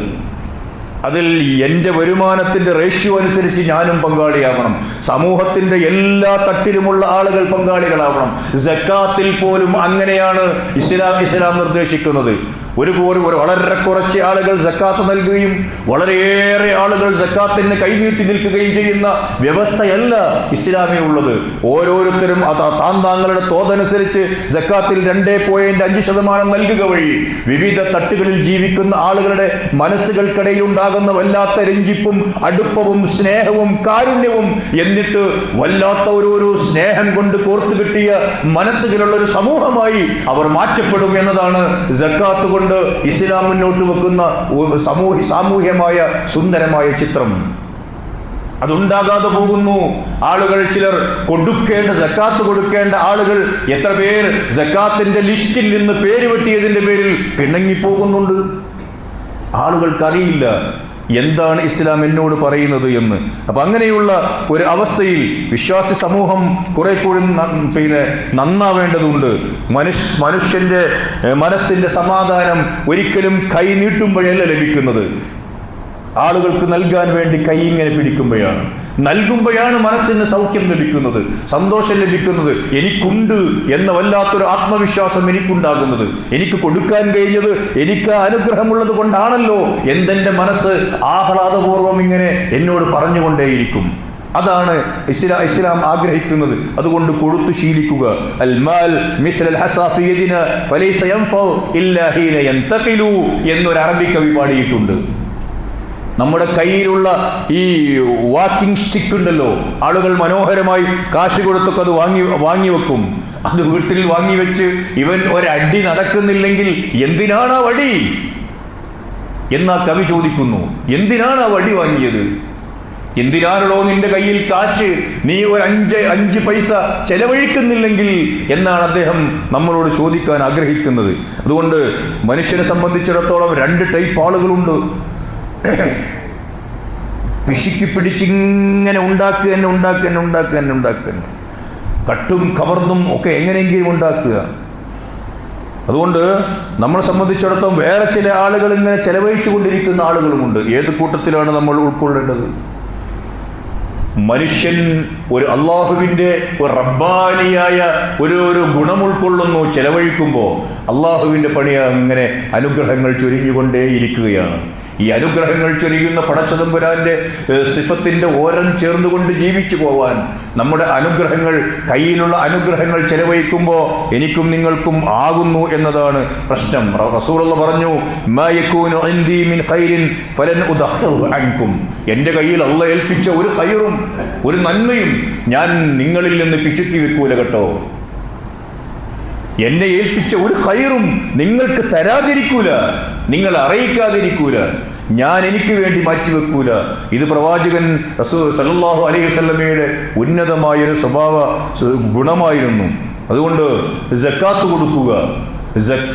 അതിൽ എൻ്റെ വരുമാനത്തിൻ്റെ റേഷ്യോ അനുസരിച്ച് ഞാനും പങ്കാളിയാവണം. സമൂഹത്തിൻ്റെ എല്ലാ തട്ടിലുമുള്ള ആളുകൾ പങ്കാളികളാവണം. സക്കാത്തിൽ പോലും അങ്ങനെയാണ് ഇസ്ലാം നിർദ്ദേശിക്കുന്നത്. വളരെ കുറച്ച് ആളുകൾ സക്കാത്ത് നൽകുകയും വളരെയേറെ ആളുകൾ സക്കാത്തിന് കൈനീട്ടി നിൽക്കുകയും ചെയ്യുന്ന വ്യവസ്ഥയല്ല ഇസ്ലാമിലുള്ളത്. ഓരോരുത്തരും താങ്കളുടെ തോതനുസരിച്ച് സക്കാത്തിൽ 2.5% നൽകുക വഴി വിവിധ തട്ടുകളിൽ ജീവിക്കുന്ന ആളുകളുടെ മനസ്സുകൾക്കിടയിൽ ഉണ്ടാകുന്ന വല്ലാത്ത രഞ്ജിപ്പും അടുപ്പവും സ്നേഹവും കാരുണ്യവും, എന്നിട്ട് വല്ലാത്ത ഒരു സ്നേഹം കൊണ്ട് കോർത്തു കിട്ടിയ മനസ്സുകളുള്ള ഒരു സമൂഹമായി അവർ മാറ്റപ്പെടും എന്നതാണ് സക്കാത്ത് കൊണ്ട് ഇസ്ലാം മുന്നോട്ട് വെക്കുന്ന സാമൂഹ്യമായ സുന്ദരമായ ചിത്രം. അതുണ്ടാകാതെ പോകുന്നു. ആളുകൾ, ചിലർ കൊടുക്കേണ്ട സക്കാത്ത് കൊടുക്കേണ്ട ആളുകൾ എത്ര പേർ സക്കാത്തിന്റെ ലിസ്റ്റിൽ നിന്ന് പേര് വെട്ടിയതിന്റെ പേരിൽ പിണങ്ങിപ്പോകുന്നുണ്ട്. ആളുകൾക്കറിയില്ല എന്താണ് ഇസ്ലാം എന്നോട് പറയുന്നത് എന്ന്. അപ്പം അങ്ങനെയുള്ള ഒരു അവസ്ഥയിൽ വിശ്വാസി സമൂഹം കുറെ കൂടി നന്നാവേണ്ടതുണ്ട്. മനുഷ്യന്റെ മനസ്സിന്റെ സമാധാനം ഒരിക്കലും കൈ നീട്ടുമ്പോഴല്ല ലഭിക്കുന്നത്. ആളുകൾക്ക് നൽകാൻ വേണ്ടി കൈ ഇങ്ങനെ പിടിക്കുമ്പോഴാണ്, നൽകുമ്പോഴാണ് മനസ്സിന് സൗഖ്യം ലഭിക്കുന്നത്, സന്തോഷം ലഭിക്കുന്നത്. എനിക്കുണ്ട് എന്ന വല്ലാത്തൊരു ആത്മവിശ്വാസം എനിക്കുണ്ടാകുന്നത്, എനിക്ക് കൊടുക്കാൻ കഴിഞ്ഞത് എനിക്ക് അനുഗ്രഹമുള്ളത് കൊണ്ടാണല്ലോ എന്തെൻ്റെ മനസ്സ് ആഹ്ലാദപൂർവ്വം ഇങ്ങനെ എന്നോട് പറഞ്ഞുകൊണ്ടേയിരിക്കും. അതാണ് ഇസ്ലാം ആഗ്രഹിക്കുന്നത്. അതുകൊണ്ട് കൊടുത്തു ശീലിക്കുക. അൽ മാൽ മിസ്ലൽ ഹസാ ഫി യദിനാ ഫലൈസ യൻഫഉ ഇല്ലാ ഹീന യൻതഖിലു എന്നൊരു അറബി കവി പാടിയിട്ടുണ്ട്. നമ്മുടെ കയ്യിലുള്ള ഈ വാക്കിംഗ് സ്റ്റിക്ക് ഉണ്ടല്ലോ, ആളുകൾ മനോഹരമായി കാശ് കൊടുത്തൊക്കെ അത് വാങ്ങി വെക്കും. അത് വീട്ടിൽ വാങ്ങി വെച്ച് ഇവൻ ഒരടി നടക്കുന്നില്ലെങ്കിൽ എന്തിനാണ് ആ വടി എന്നാ കവി ചോദിക്കുന്നു. എന്തിനാണ് ആ വടി വാങ്ങിയത്? എന്തിനാണല്ലോ നിന്റെ കയ്യിൽ കാശ്, നീ ഒരു അഞ്ച് പൈസ ചെലവഴിക്കുന്നില്ലെങ്കിൽ എന്നാണ് അദ്ദേഹം നമ്മളോട് ചോദിക്കാൻ ആഗ്രഹിക്കുന്നത്. അതുകൊണ്ട് മനുഷ്യനെ സംബന്ധിച്ചിടത്തോളം 2 ടൈപ്പ് ആളുകളുണ്ട്. പിശുക്കി പിടിച്ചിങ്ങനെ ഉണ്ടാക്കുക, കട്ടും കവർന്നും ഒക്കെ എങ്ങനെയെങ്കിലും ഉണ്ടാക്കുക. അതുകൊണ്ട് നമ്മളെ സംബന്ധിച്ചിടത്തോളം വേറെ ചില ആളുകൾ ഇങ്ങനെ ചെലവഴിച്ചു കൊണ്ടിരിക്കുന്ന ആളുകളുമുണ്ട്. ഏത് കൂട്ടത്തിലാണ് നമ്മൾ ഉൾക്കൊള്ളേണ്ടത്? മനുഷ്യൻ ഒരു അള്ളാഹുവിൻ്റെ ഒരു റബ്ബാനിയായ ഒരു ഗുണം ഉൾക്കൊള്ളുന്നു ചെലവഴിക്കുമ്പോൾ. അള്ളാഹുവിൻ്റെ പണി അങ്ങനെ അനുഗ്രഹങ്ങൾ ചൊരിഞ്ഞുകൊണ്ടേ ഇരിക്കുകയാണ്. ഈ അനുഗ്രഹങ്ങൾ ചൊരിയുന്ന പടച്ചതമ്പുരാന്റെ സിഫത്തിന്റെ ഓരം ചേർന്നുകൊണ്ട് ജീവിച്ചു പോവാൻ നമ്മുടെ അനുഗ്രഹങ്ങൾ, കയ്യിലുള്ള അനുഗ്രഹങ്ങൾ ചെലവഴിക്കുമ്പോൾ എനിക്കും നിങ്ങൾക്കും ആകുന്നു എന്നതാണ് പ്രശ്നം. റസൂലുള്ളാഹി പറഞ്ഞു, മാ യകൂനു ഇൻദി മിൻ ഖൈരിൻ ഫലൻ ഉദഖിറു അൻകും. എൻ്റെ കയ്യിൽ അല്ലാഹ് ഏൽപ്പിച്ച ഒരു ഖൈറും ഒരു നന്മയും ഞാൻ നിങ്ങളിൽ നിന്ന് പിശുക്കി വെക്കൂല കേട്ടോ. എന്നെ ഏൽപ്പിച്ച ഒരു ഖൈറും നിങ്ങൾക്ക് തരാതിരിക്കൂല, നിങ്ങൾ അറിയിക്കാതിരിക്കൂല, ഞാൻ എനിക്ക് വേണ്ടി മാറ്റിവെക്കൂല. ഇത് പ്രവാചകൻ റസൂൽ സല്ലല്ലാഹു അലൈഹി വസല്ലമയുടെ ഉന്നതമായൊരു സ്വഭാവ ഗുണമായിരുന്നു. അതുകൊണ്ട് സക്കാത്ത് കൊടുക്കുക,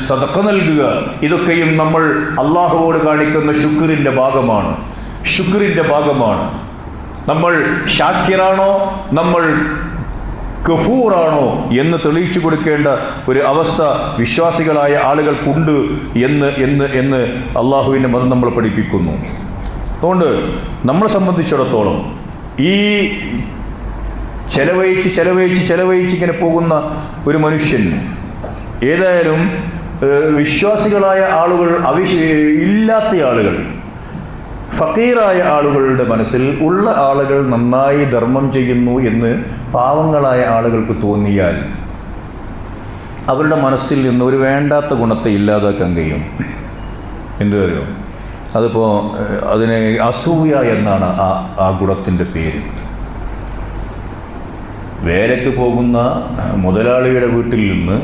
സദഖ നൽകുക, ഇതൊക്കെയും നമ്മൾ അള്ളാഹുവോട് കാണിക്കുന്ന ശുക്രിന്റെ ഭാഗമാണ്. നമ്മൾ ഷാക്കിറാണോ നമ്മൾ ഗഫൂറാണോ എന്ന് തെളിയിച്ചു കൊടുക്കേണ്ട ഒരു അവസ്ഥ വിശ്വാസികളായ ആളുകൾക്കുണ്ട് എന്ന് അള്ളാഹുവിൻ്റെ മതം നമ്മൾ പഠിപ്പിക്കുന്നു. അതുകൊണ്ട് നമ്മളെ സംബന്ധിച്ചിടത്തോളം ഈ ചെലവഴിച്ച് ഇങ്ങനെ പോകുന്ന ഒരു മനുഷ്യൻ, ഏതായാലും വിശ്വാസികളായ ആളുകൾ, ഇല്ലാത്ത ആളുകൾ, ഫക്കീറായ ആളുകളുടെ മനസ്സിൽ ഉള്ള ആളുകൾ നന്നായി ധർമ്മം ചെയ്യുന്നു എന്ന് പാവങ്ങളായ ആളുകൾക്ക് തോന്നിയാൽ അവരുടെ മനസ്സിൽ നിന്ന് ഒരു വേണ്ടാത്ത ഗുണത്തെ ഇല്ലാതാക്കാൻ കഴിയും. എന്തു പറയുമോ? അതിപ്പോൾ അതിന് അസൂയ എന്നാണ് ആ ഗുണത്തിൻ്റെ പേര്. വേലയ്ക്ക് പോകുന്ന മുതലാളിയുടെ വീട്ടിൽ നിന്ന്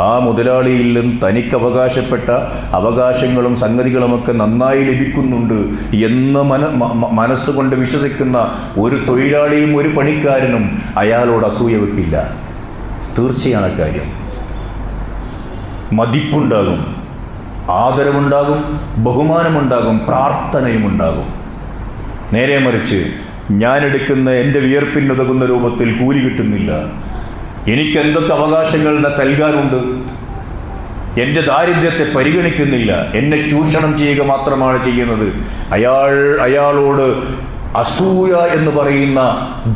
ആ മുതലാളിയിൽ നിന്ന് തനിക്ക് അവകാശപ്പെട്ട അവകാശങ്ങളും സംഗതികളുമൊക്കെ നന്നായി ലഭിക്കുന്നുണ്ട് എന്ന് മനസ്സുകൊണ്ട് വിശ്വസിക്കുന്ന ഒരു തൊഴിലാളിയും ഒരു പണിക്കാരനും അയാളോട് അസൂയ വെക്കില്ല. തീർച്ചയാണ് കാര്യം. മതിപ്പുണ്ടാകും, ആദരവുണ്ടാകും, ബഹുമാനമുണ്ടാകും, പ്രാർത്ഥനയുമുണ്ടാകും. നേരെ മറിച്ച് ഞാനെടുക്കുന്ന എൻ്റെ വിയർപ്പിനുതകുന്ന രൂപത്തിൽ കൂലി കിട്ടുന്നില്ല, എനിക്ക് എന്തൊക്കെ അവകാശങ്ങൾ നൽകാനുണ്ട്, എൻ്റെ ദാരിദ്ര്യത്തെ പരിഗണിക്കുന്നില്ല, എന്നെ ചൂഷണം ചെയ്യുക മാത്രമാണ് ചെയ്യുന്നത്, അയാളോട് അസൂയ എന്ന് പറയുന്ന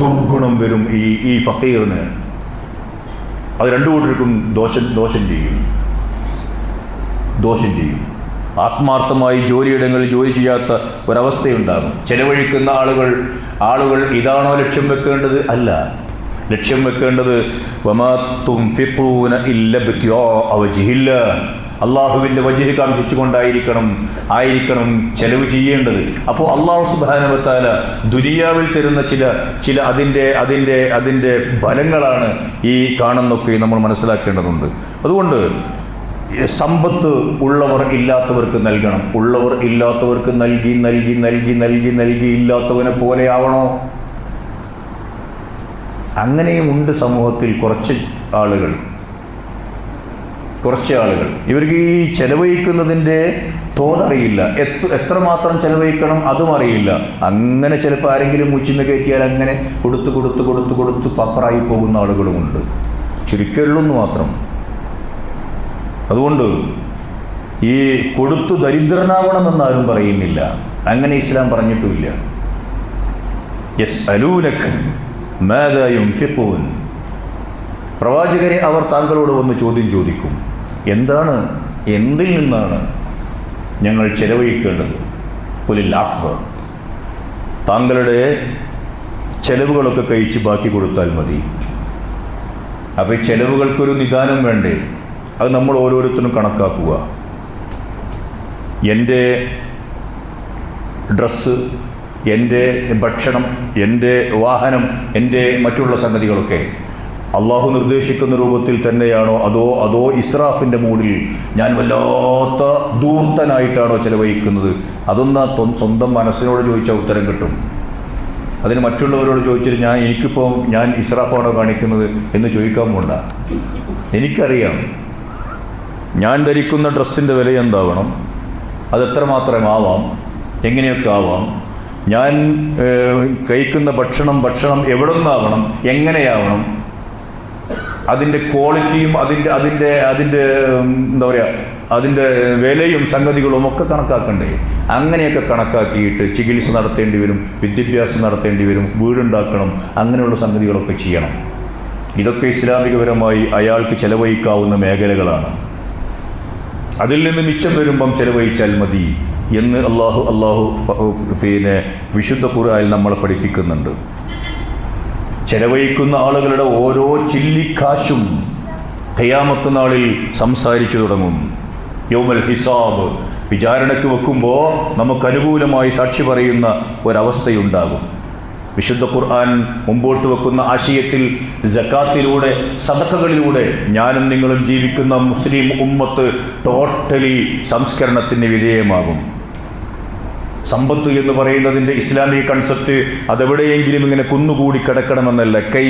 ദുർഗുണം വരും ഈ ഫക്കീറിന്. അത് രണ്ടു കൂട്ടർക്കും ദോഷം ചെയ്യും. ആത്മാർത്ഥമായി ജോലിയിടങ്ങളിൽ ജോലി ചെയ്യാത്ത ഒരവസ്ഥയുണ്ടാകും. ചെലവഴിക്കുന്ന ആളുകൾ ഇതാണോ ലക്ഷ്യം വെക്കേണ്ടത്? അല്ല. ലക്ഷ്യം വെക്കേണ്ടത് വമാ തുൻഫിഖൂന ഇല്ല ഇബ്തിഗാഅ വജ്ഹില്ലാഹ്, അള്ളാഹുവിൻ്റെ വജ്ഹ് കാംക്ഷിച്ചുകൊണ്ടായിരിക്കണം ചെലവ് ചെയ്യേണ്ടത്. അപ്പോൾ അള്ളാഹു സുബ്ഹാനഹു വ തആല ദുനിയാവിൽ തരുന്ന ചില അതിൻ്റെ ഫലങ്ങളാണ് ഈ കാണുന്നൊക്കെ നമ്മൾ മനസ്സിലാക്കേണ്ടതുണ്ട്. അതുകൊണ്ട് സമ്പത്ത് ഉള്ളവർ ഇല്ലാത്തവർക്ക് നൽകണം. ഉള്ളവർ ഇല്ലാത്തവർക്ക് നൽകി ഇല്ലാത്തവനെ പോലെയാവണോ? അങ്ങനെയും ഉണ്ട് സമൂഹത്തിൽ കുറച്ച് ആളുകൾ. ഇവർക്ക് ഈ ചെലവഴിക്കുന്നതിൻ്റെ തോതറിയില്ല, എത്രമാത്രം ചെലവഴിക്കണം അതും അറിയില്ല. അങ്ങനെ ചിലപ്പോൾ ആരെങ്കിലും മുച്ചിന്ന് കയറ്റിയാൽ അങ്ങനെ കൊടുത്ത് പപ്പറായി പോകുന്ന ആളുകളുമുണ്ട്. ചുരുക്കമുള്ളെന്ന് മാത്രം. അതുകൊണ്ട് ഈ കൊടുത്തു ദരിദ്രനാവണമെന്നാരും പറയുന്നില്ല, അങ്ങനെ ഇസ്ലാം പറഞ്ഞിട്ടുമില്ല. യസ്അലൂനക മാദാ യുൻഫിഖൂൻ, പ്രവാചകരെ അവർ താങ്കളോട് വന്ന് ചോദ്യം ചോദിക്കും, എന്തിൽ നിന്നാണ് ഞങ്ങൾ ചെലവഴിക്കേണ്ടത്? ഖുലിൽ അഫ്വ, താങ്കളുടെ ചെലവുകളൊക്കെ കഴിച്ച് ബാക്കി കൊടുത്താൽ മതി. അപ്പോൾ ഈ ചെലവുകൾക്കൊരു നിദാനം വേണ്ടേ? അത് നമ്മൾ ഓരോരുത്തരും കണക്കാക്കുക. എൻ്റെ ഡ്രസ്സ്, എൻ്റെ ഭക്ഷണം, എൻ്റെ വാഹനം, എൻ്റെ മറ്റുള്ള സംഗതികളൊക്കെ അള്ളാഹു നിർദ്ദേശിക്കുന്ന രൂപത്തിൽ തന്നെയാണോ അതോ ഇസ്രാഫിൻ്റെ മൂഡിൽ ഞാൻ വല്ലാത്ത ധൂർത്തനായിട്ടാണോ ചെലവഴിക്കുന്നത്? അതൊന്ന് സ്വന്തം മനസ്സിനോട് ചോദിച്ചാൽ ഉത്തരം കിട്ടും. അതിന് മറ്റുള്ളവരോട് ചോദിച്ചിട്ട് ഞാൻ ഇസ്രാഫാണോ കാണിക്കുന്നത് എന്ന് ചോദിക്കാൻ പോണ്ട. എനിക്കറിയാം ഞാൻ ധരിക്കുന്ന ഡ്രസ്സിൻ്റെ വില എന്താവണം, അതെത്രമാത്രം ആവാം, എങ്ങനെയൊക്കെ ആവാം, ഞാൻ കഴിക്കുന്ന ഭക്ഷണം എവിടെ നിന്നാവണം, എങ്ങനെയാവണം, അതിൻ്റെ ക്വാളിറ്റിയും അതിൻ്റെ എന്താ പറയുക അതിൻ്റെ വിലയും സംഗതികളും ഒക്കെ കണക്കാക്കണ്ടേ? അങ്ങനെയൊക്കെ കണക്കാക്കിയിട്ട് ചികിത്സ നടത്തേണ്ടി വരും, വിദ്യാഭ്യാസം നടത്തേണ്ടി വരും, വീടുണ്ടാക്കണം, അങ്ങനെയുള്ള സംഗതികളൊക്കെ ചെയ്യണം. ഇതൊക്കെ ഇസ്ലാമികപരമായി അയാൾക്ക് ചെലവഴിക്കാവുന്ന മേഖലകളാണ്. അതിൽ നിന്ന് മിച്ചം വരുമ്പം ചെലവഴിച്ചാൽ മതി എന്ന് അള്ളാഹു വിശുദ്ധ ഖുർആനിൽ നമ്മളെ പഠിപ്പിക്കുന്നുണ്ട്. ചെലവഴിക്കുന്ന ആളുകളുടെ ഓരോ ചില്ലിക്കാശും ഖിയാമത്ത് നാളിൽ സംസാരിച്ചു തുടങ്ങും. യൗമൽ ഹിസാബ്, വിചാരണയ്ക്ക് വെക്കുമ്പോൾ നമുക്ക് അനുകൂലമായി സാക്ഷി പറയുന്ന ഒരവസ്ഥയുണ്ടാകും. വിശുദ്ധ ഖുർആൻ മുമ്പോട്ട് വെക്കുന്ന ആശയത്തിൽ സകാത്തിലൂടെ, സദഖകളിലൂടെ ഞാനും നിങ്ങളും ജീവിക്കുന്ന മുസ്ലിം ഉമ്മത്ത് ടോട്ടലി സംസ്കരണത്തിന് വിധേയമാകും. സമ്പത്ത് എന്ന് പറയുന്നതിൻ്റെ ഇസ്ലാമിക കൺസെപ്റ്റ് അതെവിടെയെങ്കിലും ഇങ്ങനെ കുന്നുകൂടി കിടക്കണമെന്നല്ല. കൈ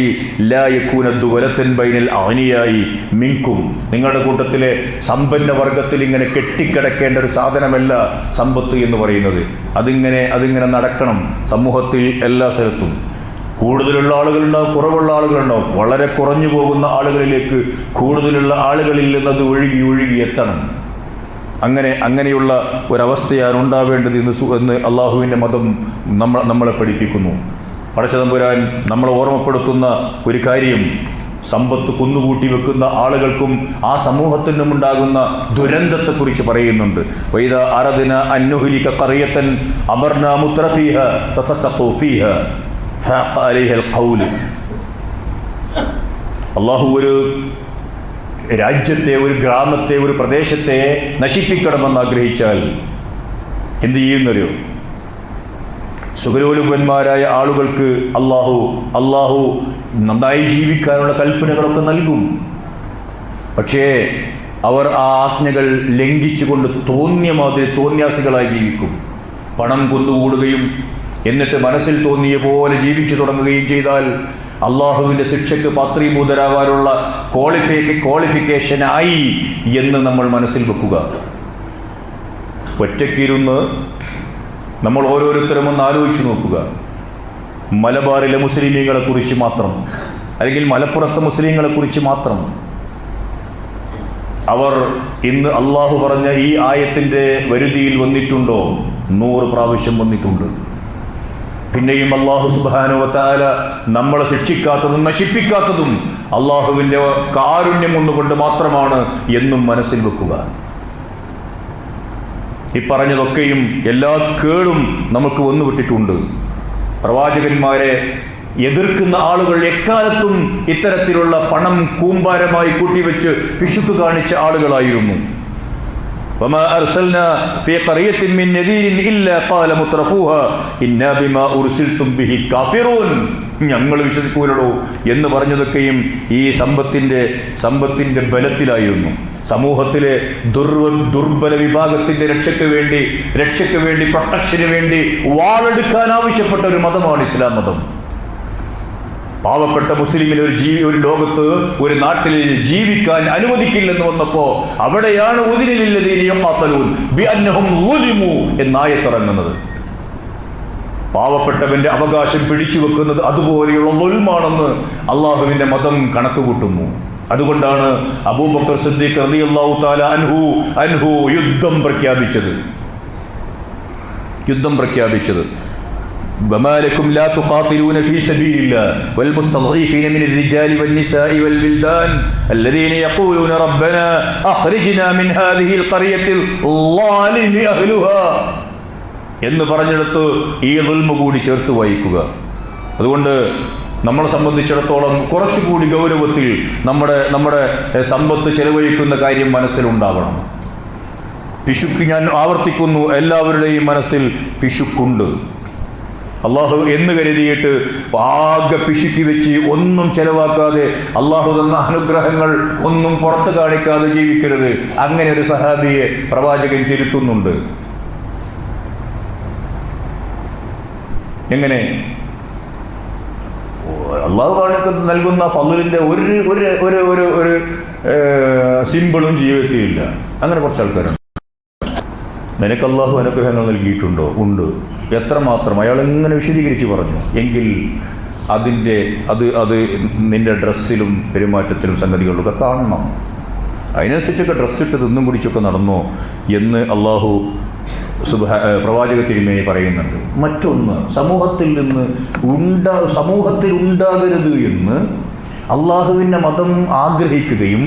ലാ യകൂന ദുവലത്തൻ ബൈനൽ അഗ്നിയായി മിൻകും, നിങ്ങളുടെ കൂട്ടത്തിലെ സമ്പന്ന വർഗത്തിൽ ഇങ്ങനെ കെട്ടിക്കിടക്കേണ്ട ഒരു സാധനമല്ല സമ്പത്ത് എന്ന് പറയുന്നത്. അതിങ്ങനെ നടക്കണം സമൂഹത്തിൽ എല്ലാ സ്ഥലത്തും. കൂടുതലുള്ള ആളുകളുണ്ടാവും, കുറവുള്ള ആളുകളുണ്ടാവും. വളരെ കുറഞ്ഞു പോകുന്ന ആളുകളിലേക്ക് കൂടുതലുള്ള ആളുകളിൽ നിന്നത് ഒഴുകി എത്തണം. അങ്ങനെയുള്ള ഒരവസ്ഥയാണ് ഉണ്ടാവേണ്ടത് എന്ന് അള്ളാഹുവിൻ്റെ മതം നമ്മളെ പഠിപ്പിക്കുന്നു. പടച്ച തമ്പുരാൻ നമ്മളെ ഓർമ്മപ്പെടുത്തുന്ന ഒരു കാര്യം, സമ്പത്ത് കുന്നുകൂട്ടി വെക്കുന്ന ആളുകൾക്കും ആ സമൂഹത്തിനും ഉണ്ടാകുന്ന ദുരന്തത്തെക്കുറിച്ച് പറയുന്നുണ്ട്. വൈദ അറദ്ന അൻ നുഹ്ലിക ഖറിയതൻ അമർനാ മുത്രഫീഹ ഫഫസഖൂ ഫീഹ ഫഅഖ അലൈഹിൽ ഖൗൽ. അള്ളാഹു ഒരു രാജ്യത്തെ, ഒരു ഗ്രാമത്തെ, ഒരു പ്രദേശത്തെ നശിപ്പിക്കണമെന്ന് ആഗ്രഹിച്ചാൽ എന്ത് ചെയ്യുന്നൊരു സുഖലോലുപന്മാരായ ആളുകൾക്ക് അള്ളാഹു നന്നായി ജീവിക്കാനുള്ള കൽപ്പനകളൊക്കെ നൽകും. പക്ഷേ അവർ ആ ആജ്ഞകൾ ലംഘിച്ചുകൊണ്ട് തോന്നിയ മാതിരി തോന്യാസികളായി ജീവിക്കും. പണം കൊന്നുകൂടുകയും എന്നിട്ട് മനസ്സിൽ തോന്നിയ പോലെ ജീവിച്ചു തുടങ്ങുകയും ചെയ്താൽ അള്ളാഹുവിൻ്റെ ശിക്ഷയ്ക്ക് പാത്രീഭൂതരാകാനുള്ള ക്വാളിഫിക്കേഷനായി എന്ന് നമ്മൾ മനസ്സിൽ വെക്കുക. ഒറ്റയ്ക്കിരുന്ന് നമ്മൾ ഓരോരുത്തരും ഒന്ന് ആലോചിച്ച് നോക്കുക. മലബാറിലെ മുസ്ലിമീങ്ങളെക്കുറിച്ച് മാത്രം, അല്ലെങ്കിൽ മലപ്പുറത്തെ മുസ്ലിങ്ങളെക്കുറിച്ച് മാത്രം അവർ ഇന്ന് അള്ളാഹു പറഞ്ഞ ഈ ആയത്തിൻ്റെ വരുതിയിൽ വന്നിട്ടുണ്ടോ? 100 പ്രാവശ്യം വന്നിട്ടുണ്ട്. പിന്നെയും അള്ളാഹു സുബ്ഹാനഹു വ തആല നമ്മളെ ശിക്ഷിക്കാത്തതും നശിപ്പിക്കാത്തതും അള്ളാഹുവിൻ്റെ കാരുണ്യം ഒന്നുകൊണ്ട് മാത്രമാണ് എന്നും മനസ്സിൽ വെക്കുക. ഈ പറഞ്ഞതൊക്കെയും എല്ലാ കേടും നമുക്ക് വന്നുവിട്ടിട്ടുണ്ട്. പ്രവാചകന്മാരെ എതിർക്കുന്ന ആളുകൾ എക്കാലത്തും ഇത്തരത്തിലുള്ള പണം കൂമ്പാരമായി കൂട്ടിവെച്ച് പിശുക്ക് കാണിച്ച ആളുകളായിരുന്നു. وما أرسلنا في قرية من نذير إلا قال مترفوها إنا بما أرسلتم به كافرون. ഞങ്ങൾ വിശ്വസിക്കൂലോ എന്ന് പറഞ്ഞതൊക്കെയും ഈ സമ്പത്തിൻ്റെ ബലത്തിലായിരുന്നു. സമൂഹത്തിലെ ദുർബല വിഭാഗത്തിൻ്റെ രക്ഷയ്ക്ക് വേണ്ടി പ്രൊട്ടക്ഷന് വേണ്ടി വാളെടുക്കാൻ ആവശ്യപ്പെട്ട ഒരു മതമാണ് ഇസ്ലാം മതം. പാവപ്പെട്ട മുസ്ലിമിനെ ഒരു ലോകത്ത്, ഒരു നാട്ടിൽ ജീവിക്കാൻ അനുവദിക്കില്ലെന്ന് വന്നപ്പോൾ അവിടെയാണ് എന്നായത്തിറങ്ങുന്നത്. പാവപ്പെട്ടവന്റെ അവകാശം പിടിച്ചു വെക്കുന്നത് അതുപോലെയുള്ള ദുൽമാണെന്ന് അള്ളാഹുവിന്റെ മതം കണക്കുകൂട്ടുന്നു. അതുകൊണ്ടാണ് അബൂബക്കർ സിദ്ദീഖ് റളിയല്ലാഹു തആല അൻഹു യുദ്ധം പ്രഖ്യാപിച്ചത്. وما لكم لا تقاتلون في سبيل الله والمستضعفين من الرجال والنساء والولدان الذين يقولون ربنا أخرجنا من هذه القرية الظالم أهلها എന്ന് പറഞ്ഞെടുത്ത് ഈ ദുൽമ കൂടി ചേർത്ത് വായിക്കുക. അതുകൊണ്ട് നമ്മളെ സംബന്ധിച്ചിടത്തോളം കുറച്ചുകൂടി ഗൗരവത്തിൽ നമ്മുടെ സമ്പത്ത് ചെലവഴിക്കുന്ന കാര്യം മനസ്സിലുണ്ടാവണം. പിശുക്ക്, ഞാൻ ആവർത്തിക്കുന്നു, എല്ലാവരുടെയും മനസ്സിൽ പിശുക്കുണ്ട്. അള്ളാഹു എന്ന് കരുതിയിട്ട് ആകെ പിശുക്കി വെച്ച് ഒന്നും ചെലവാക്കാതെ അള്ളാഹു തന്ന അനുഗ്രഹങ്ങൾ ഒന്നും പുറത്ത് കാണിക്കാതെ ജീവിക്കരുത്. അങ്ങനെ ഒരു സഹാബിയെ പ്രവാചകൻ തിരുത്തുന്നുണ്ട്. എങ്ങനെ? അള്ളാഹു നൽകുന്ന ഫളിന്റെ ഒരു സിമ്പിളും ജീവിതത്തിലില്ല. അങ്ങനെ കുറച്ച് ആൾക്കാരുണ്ട്. നിനക്ക് അള്ളാഹു അനുഗ്രഹങ്ങൾ നൽകിയിട്ടുണ്ടോ? ഉണ്ട്. എത്രമാത്രം? അയാൾ എങ്ങനെ വിശദീകരിച്ച് പറഞ്ഞു. എങ്കിൽ അത് നിന്റെ ഡ്രസ്സിലും പെരുമാറ്റത്തിലും സംഗതികളിലൊക്കെ കാണണം. അതിനനുസരിച്ചൊക്കെ ഡ്രസ്സിട്ട് തിന്നും കുടിച്ചൊക്കെ നടന്നോ എന്ന് അള്ളാഹു പ്രവാചക തിരുമേനി പറയുന്നുണ്ട്. മറ്റൊന്ന്, സമൂഹത്തിൽ ഉണ്ടാകരുത് എന്ന് അള്ളാഹുവിൻ്റെ മതം ആഗ്രഹിക്കുകയും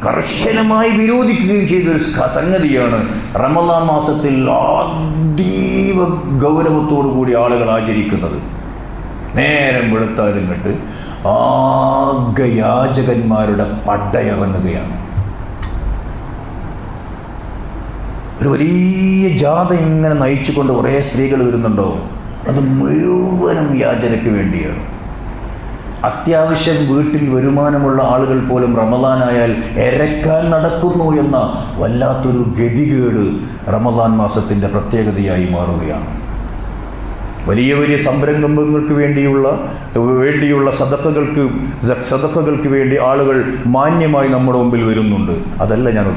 കർശനമായി വിരോധിക്കുകയും ചെയ്തൊരു സംഗതിയാണ് റമളാൻ മാസത്തിൽ അതീവ ഗൗരവത്തോടു കൂടി ആളുകൾ ആചരിക്കുന്നത്. നേരം വെളുത്താലും കണ്ട് ആകെ യാചകന്മാരുടെ പടയിറങ്ങുകയാണ്. ഒരു വലിയ ജാഥ ഇങ്ങനെ നയിച്ചുകൊണ്ട് കുറേ സ്ത്രീകൾ വരുന്നുണ്ടോ, അത് മുഴുവനും യാചനയ്ക്ക് വേണ്ടിയാണ്. അത്യാവശ്യം വീട്ടിൽ വരുമാനമുള്ള ആളുകൾ പോലും റമളാനായാൽ എരക്കാൻ നടക്കുന്നു എന്ന വല്ലാത്തൊരു ഗതികേട് റമളാൻ മാസത്തിൻ്റെ പ്രത്യേകതയായി മാറുകയാണ്. വലിയ വലിയ സംരംഭങ്ങൾക്ക് വേണ്ടിയുള്ള സദഖകൾക്ക് വേണ്ടി ആളുകൾ മാന്യമായി നമ്മുടെ മുമ്പിൽ വരുന്നുണ്ട്. അതല്ല ഞാൻ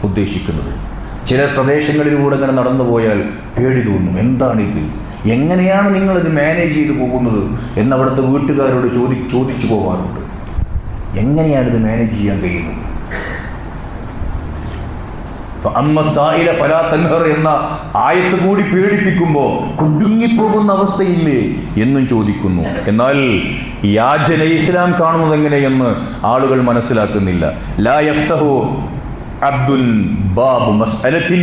ഉദ്ദേശിക്കുന്നത്. ചില പ്രദേശങ്ങളിലൂടെ ഇങ്ങനെ നടന്നു പോയാൽ പേടി തോന്നും. എന്താണിത്? എങ്ങനെയാണ് നിങ്ങളിത് മാനേജ് ചെയ്ത് പോകുന്നത് എന്ന് അവിടുത്തെ വീട്ടുകാരോട് ചോദിച്ചു പോകാറുണ്ട്. എങ്ങനെയാണിത് മാനേജ് ചെയ്യാൻ കഴിയുന്നത്? അമ്മ സായില ഫലാ തൻഹർ എന്ന ആയത്ത് കൂടി പേടിപ്പിക്കുമ്പോൾ കുടുങ്ങിപ്പോകുന്ന അവസ്ഥയില്ലേ എന്നും ചോദിക്കുന്നു. എന്നാൽ യാചന ഇസ്ലാം കാണുന്നത് എങ്ങനെയെന്ന് ആളുകൾ മനസ്സിലാക്കുന്നില്ല. ലാ യഫ്തഹു അബ്ദുൻ ബാബു മസ്അലത്തിൻ,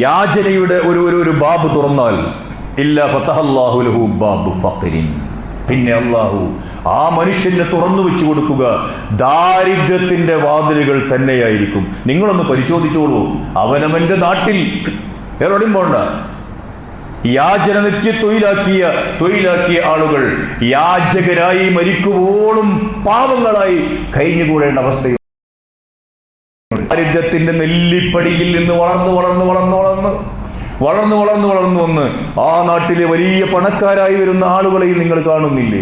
യാചനയുടെ ഒരു ബാബ് തുറന്നാൽ ഇല്ല ഫതഹല്ലാഹു ലഹു ബാബു ഫഖ്രിൻ, പിന്നെ അള്ളാഹു ആ മനുഷ്യനെ തുറന്നു വെച്ചു കൊടുക്കുക ദാരിദ്ര്യത്തിന്റെ വാതിലുകൾ തന്നെയായിരിക്കും. നിങ്ങളൊന്ന് പരിശോധിച്ചോളൂ. അവനവന്റെ നാട്ടിൽ എവിടെയും പോണ്ട. യാചന നിത്യ തൊഴിലാക്കിയ ആളുകൾ യാചകരായി മരിക്കുവോളം പാവങ്ങളായി കഴിഞ്ഞുകൂടേണ്ട അവസ്ഥയും ദാരിദ്ര്യത്തിന്റെ നെല്ലിപ്പടിയിൽ നിന്ന് വളർന്നു വന്ന് ആ നാട്ടിലെ വലിയ പണക്കാരായി വരുന്ന ആളുകളെയും നിങ്ങൾ കാണുന്നില്ലേ?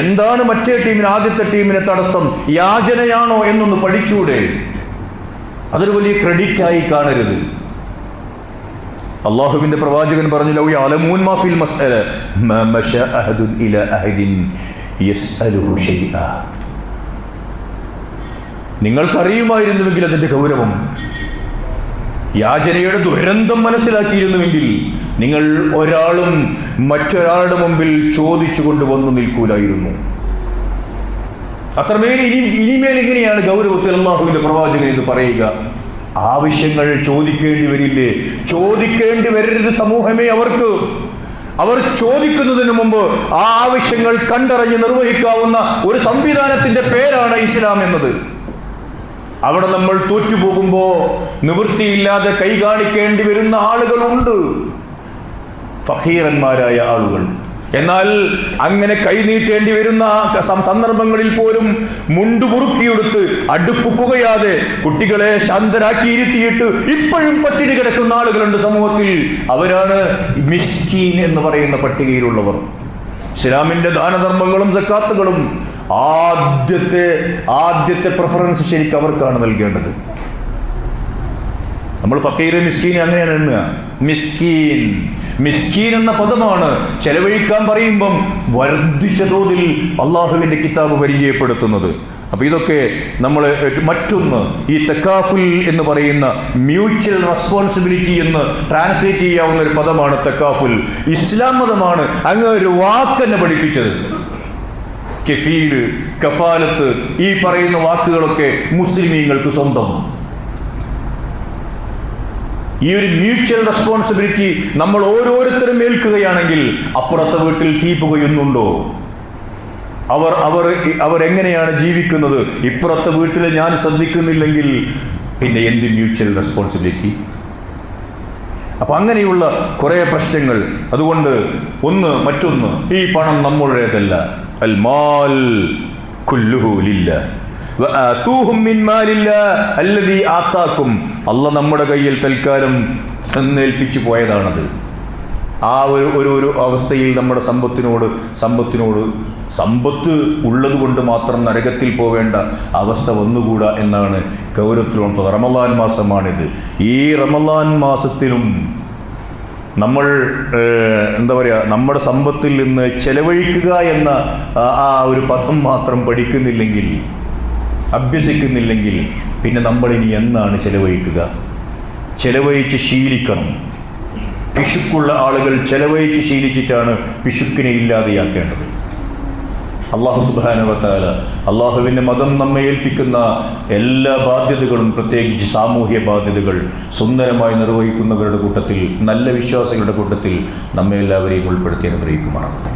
എന്താണ് മറ്റേ ടീമിന്, ആദ്യത്തെ ടീമിന് തടസ്സം? യാചനയാണോ എന്നൊന്ന് പഠിച്ചൂടെ? അതൊരു വലിയ ക്രെഡിറ്റ് ആയി കാണരുത്. അള്ളാഹുവിന്റെ പ്രവാചകൻ പറഞ്ഞു, ലൗ യഅലമൂന മാ ഫിൽ മസ്അല മാ മശാ അഹദുൻ ഇലാ അഹദിൻ യസ്അലുഹു ശൈഅ. നിങ്ങൾക്കറിയുമായിരുന്നുവെങ്കിൽ അതിന്റെ ഗൗരവം, യാചനയുടെ ദുരന്തം മനസ്സിലാക്കിയിരുന്നുവെങ്കിൽ നിങ്ങൾ ഒരാളും മറ്റൊരാളുടെ മുമ്പിൽ ചോദിച്ചു കൊണ്ടുവന്നു നിൽക്കൂലായിരുന്നു. അത്രമേൽ ഇനിമേൽ ഇങ്ങനെയാണ് ഗൗരവത്തിൽ അല്ലാഹുവിന്റെ പ്രവാചകൻ എന്ന് പറയുക. ആവശ്യങ്ങൾ ചോദിക്കേണ്ടി വരില്ലേ? ചോദിക്കേണ്ടി വരരുത് സമൂഹമേ അവർക്ക്. അവർ ചോദിക്കുന്നതിന് മുമ്പ് ആ ആവശ്യങ്ങൾ കണ്ടറിഞ്ഞ് നിർവഹിക്കാവുന്ന ഒരു സംവിധാനത്തിന്റെ പേരാണ് ഇസ്ലാം എന്നത്. അവിടെ നമ്മൾ തോറ്റുപോകുമ്പോ നിവൃത്തിയില്ലാതെ കൈ കാണിക്കേണ്ടി വരുന്ന ആളുകളുണ്ട്, ഫഖീറന്മാരായ ആളുകൾ. എന്നാൽ അങ്ങനെ കൈനീട്ടേണ്ടി വരുന്ന സന്ദർഭങ്ങളിൽ പോലും മുണ്ടുപുറുക്കിയെടുത്ത് അടുപ്പ് പുകയാതെ കുട്ടികളെ ശാന്തരാക്കിയിരുത്തിയിട്ട് ഇപ്പോഴും പട്ടിണി കിടക്കുന്ന ആളുകളുണ്ട് സമൂഹത്തിൽ. അവരാണ് മിസ്കീൻ എന്ന് പറയുന്ന പട്ടികയിലുള്ളവർ. ഇസ്ലാമിന്റെ ദാനധർമ്മങ്ങളും സക്കാത്തുകളും ആദ്യത്തെ പ്രിഫറൻസ് ശരിക്കും അവർക്കാണ് നൽകേണ്ടത്. നമ്മൾ ഫക്കീർ മിസ്കീൻ അങ്ങനെയാണ് എണ്ണുക. മിസ്കീൻ എന്ന പദമാണ് ചെലവഴിക്കാൻ പറയുമ്പം വർദ്ധിച്ച തോതിൽ അള്ളാഹുവിന്റെ കിതാബ് പരിചയപ്പെടുത്തുന്നത്. അപ്പൊ ഇതൊക്കെ നമ്മൾ മറ്റൊന്ന്, ഈ തക്കാഫുൽ എന്ന് പറയുന്ന മ്യൂച്വൽ റെസ്പോൺസിബിലിറ്റി എന്ന് ട്രാൻസ്ലേറ്റ് ചെയ്യാവുന്ന ഒരു പദമാണ് തക്കാഫുൽ. ഇസ്ലാം മതമാണ് അങ്ങ് ഒരു വാക്കെന്നെ പഠിപ്പിച്ചത്. കഫീൽ, കഫാലത്ത്, ഈ പറയുന്ന വാക്കുകളൊക്കെ മുസ്ലിമീങ്ങൾക്ക് സ്വന്തം. ഈ ഒരു മ്യൂച്വൽ റെസ്പോൺസിബിലിറ്റി നമ്മൾ ഓരോരുത്തരും ഏൽക്കുകയാണെങ്കിൽ അപ്പുറത്തെ വീട്ടിൽ തീ പുകയുന്നുണ്ടോ, അവരെങ്ങനെയാണ് ജീവിക്കുന്നത്, ഇപ്പുറത്തെ വീട്ടിൽ ഞാൻ ശ്രദ്ധിക്കുന്നില്ലെങ്കിൽ പിന്നെ എന്ത് മ്യൂച്വൽ റെസ്പോൺസിബിലിറ്റി? അപ്പൊ അങ്ങനെയുള്ള കുറെ പ്രശ്നങ്ങൾ. അതുകൊണ്ട് മറ്റൊന്ന്, ഈ പണം നമ്മുടേതല്ല. അൽ മാൽ കുല്ലുഹു ലില്ലാഹ് വആതൂഹും മിൻ മാലില്ലാഹ് അല്ലദീ ആതാക്കും. അല്ലാഹ് നമ്മുടെ കയ്യിൽ തൽക്കാലം സന്നേൽപ്പിച്ചു പോയതാണത്. ആ ഒരു അവസ്ഥയിൽ നമ്മുടെ സമ്പത്ത് ഉള്ളത് കൊണ്ട് മാത്രം നരകത്തിൽ പോവേണ്ട അവസ്ഥ വന്നുകൂടാ എന്നാണ് ഗൗരവത്തിലുള്ളത്. റമളാൻ മാസമാണിത്. ഈ റമളാൻ മാസത്തിലും നമ്മൾ നമ്മുടെ സമ്പത്തിൽ നിന്ന് ചെലവഴിക്കുക എന്ന ആ ഒരു പദം മാത്രം പഠിക്കുന്നില്ലെങ്കിൽ, അഭ്യസിക്കുന്നില്ലെങ്കിൽ പിന്നെ നമ്മളിനി എന്നാണ് ചെലവഴിക്കുക? ചെലവഴിച്ച് ശീലിക്കണം. പിശുക്കുള്ള ആളുകൾ ചെലവഴിച്ച് ശീലിച്ചിട്ടാണ് പിശുക്കിനെ ഇല്ലാതെയാക്കേണ്ടത്. അല്ലാഹു സുബ്ഹാനഹു വ തആല അല്ലാഹുവിൻ്റെ മതം നമ്മെ ഏൽപ്പിക്കുന്ന എല്ലാ ബാധ്യതകളും, പ്രത്യേകിച്ച് സാമൂഹ്യ ബാധ്യതകൾ സുന്ദരമായി നിർവഹിക്കുന്നവരുടെ കൂട്ടത്തിൽ, നല്ല വിശ്വാസികളുടെ കൂട്ടത്തിൽ നമ്മെ എല്ലാവരെയും ഉൾപ്പെടുത്തി അനുഗ്രഹിക്കുമാറാകട്ടെ.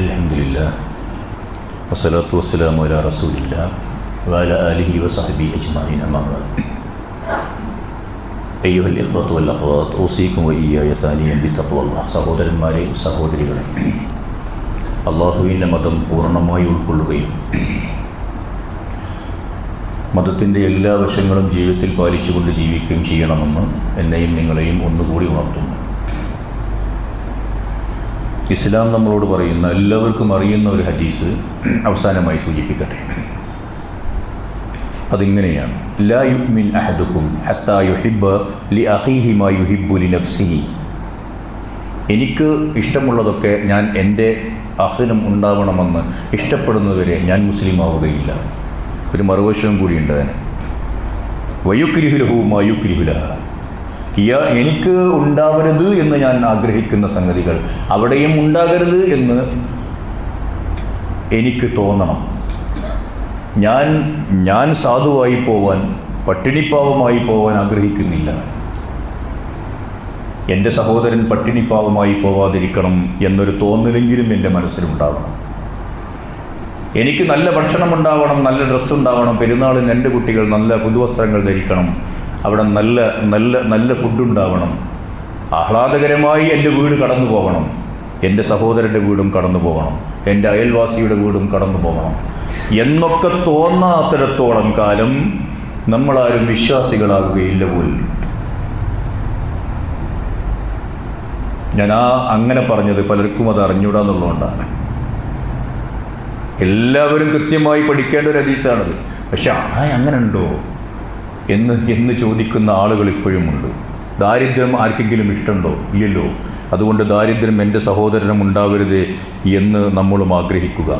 അൽഹംദുലില്ലാഹ് വസ്സലാത്തു വസ്സലാമു അലാ റസൂലില്ലാഹ് വഅലാ ആലിഹി വസഹ്ബിഹി അജ്മഈൻ. അമ്മാ ബഅദ്. അയ്യുഹൽ ഇഖ്വത്തു വൽ അഖ്വാത്ത് ഊസീകും വഇയ്യായ സാനിയൻ ബിത്തഖ്വല്ലാഹ്. സഹോദരന്മാരെ, സഹോദരികളെ, അല്ലാഹുവിൻ്റെ മതം പൂർണ്ണമായി ഉൾക്കൊള്ളുകയും മതത്തിൻ്റെ എല്ലാ വശങ്ങളും ജീവിതത്തിൽ പാലിച്ചുകൊണ്ട് ജീവിക്കുകയും ചെയ്യണമെന്ന് എന്നെയും നിങ്ങളെയും ഒന്നുകൂടി ഉണർത്തുന്നു. ഇസ്ലാം നമ്മളോട് പറയുന്ന, എല്ലാവർക്കും അറിയുന്ന ഒരു ഹദീസ് അവസാനമായി സൂചിപ്പിക്കട്ടെ. അതിങ്ങനെയാണ്: ലാ യുഅ്മിൻ അഹദുക്കും ഹത്താ യുഹിബ്ബ ലിഅഖീഹി മാ യുഹിബ്ബു ലിനഫ്സിഹി. എനിക്ക് ഇഷ്ടമുള്ളതൊക്കെ ഞാൻ എൻ്റെ അഖിനും ഉണ്ടാവണമെന്ന് ഇഷ്ടപ്പെടുന്നതുവരെ ഞാൻ മുസ്ലിം ആവുകയില്ല. ഒരു മറുവശവും കൂടിയുണ്ട് അതിന്. വയുക്രിഹു ലഹു മാ യുക്രിഹു ലഹ. എനിക്ക് ഉണ്ടാവരുത് എന്ന് ഞാൻ ആഗ്രഹിക്കുന്ന സംഗതികൾ അവിടെയും ഉണ്ടാകരുത് എന്ന് എനിക്ക് തോന്നണം. ഞാൻ സാധുവായി പോവാൻ, പട്ടിണിപ്പാവമായി പോവാൻ ആഗ്രഹിക്കുന്നില്ല. എൻ്റെ സഹോദരൻ പട്ടിണിപ്പാവമായി പോവാതിരിക്കണം എന്നൊരു തോന്നലെങ്കിലും എൻ്റെ മനസ്സിലുണ്ടാവണം. എനിക്ക് നല്ല ഭക്ഷണം ഉണ്ടാവണം, നല്ല ഡ്രസ്സ് ഉണ്ടാവണം, പെരുന്നാളിന് എൻ്റെ കുട്ടികൾ നല്ല പുതുവസ്ത്രങ്ങൾ ധരിക്കണം, അവിടെ നല്ല നല്ല നല്ല ഫുഡുണ്ടാവണം, ആഹ്ലാദകരമായി എൻ്റെ വീട് കടന്നു പോകണം, എൻ്റെ സഹോദരൻ്റെ വീടും കടന്നു പോകണം, എൻ്റെ അയൽവാസിയുടെ വീടും കടന്നു പോകണം എന്നൊക്കെ തോന്നാത്തിടത്തോളം കാലം നമ്മളാരും വിശ്വാസികളാകുകയില്ല പോലും. ഞാൻ അങ്ങനെ പറഞ്ഞത് പലർക്കും അത് അറിഞ്ഞൂടാന്നുള്ളതുകൊണ്ടാണ്. എല്ലാവരും കൃത്യമായി പഠിക്കേണ്ട ഒരു ഹദീസാണത്. പക്ഷെ അങ്ങനെ ഉണ്ടോ എന്ന് ചോദിക്കുന്ന ആളുകൾ ഇപ്പോഴുമുണ്ട്. ദാരിദ്ര്യം ആർക്കെങ്കിലും ഇഷ്ടമുണ്ടോ? ഇല്ലല്ലോ. അതുകൊണ്ട് ദാരിദ്ര്യം എൻ്റെ സഹോദരനും ഉണ്ടാവരുത് എന്ന് നമ്മളും ആഗ്രഹിക്കുക.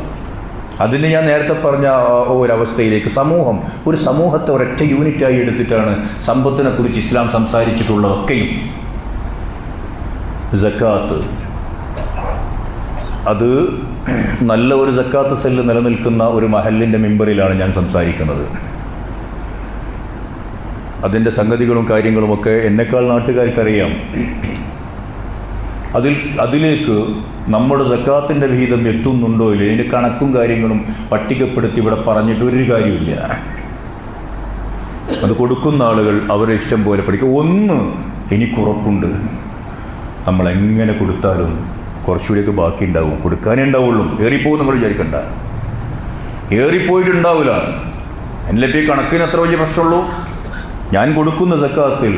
അതിന് ഞാൻ നേരത്തെ പറഞ്ഞ ഒരവസ്ഥയിലേക്ക് ഒരു സമൂഹത്തെ ഒരൊറ്റ യൂണിറ്റായി എടുത്തിട്ടാണ് സമ്പത്തിനെ കുറിച്ച് ഇസ്ലാം സംസാരിച്ചിട്ടുള്ളതൊക്കെയും. സക്കാത്ത്, അത് നല്ല ഒരു സക്കാത്ത് സെല്ല് നിലനിൽക്കുന്ന ഒരു മഹല്ലിൻ്റെ മിമ്പറിലാണ് ഞാൻ സംസാരിക്കുന്നത്. അതിൻ്റെ സംഗതികളും കാര്യങ്ങളുമൊക്കെ എന്നെക്കാൾ നാട്ടുകാർക്കറിയാം. അതിലേക്ക് നമ്മുടെ സക്കാത്തിൻ്റെ വിഹിതം എത്തുന്നുണ്ടോ ഇല്ല, ഇതിൻ്റെ കണക്കും കാര്യങ്ങളും പട്ടികപ്പെടുത്തി ഇവിടെ പറഞ്ഞിട്ട് ഒരു കാര്യമില്ല. അത് കൊടുക്കുന്ന ആളുകൾ അവരെ ഇഷ്ടം പോലെ പഠിക്കും. എനിക്കുറപ്പുണ്ട്, നമ്മളെങ്ങനെ കൊടുത്താലും കുറച്ചുകൂടിയൊക്കെ ബാക്കി ഉണ്ടാവും, കൊടുക്കാനേ ഉണ്ടാവുള്ളൂ. ഏറിപ്പോകും നമ്മൾ വിചാരിക്കണ്ട, ഏറിപ്പോയിട്ടുണ്ടാവില്ല. എന്നിട്ട് ഈ കണക്കിന് എത്ര വലിയ പ്രശ്നമുള്ളൂ. ഞാൻ കൊടുക്കുന്ന സക്കാത്ത്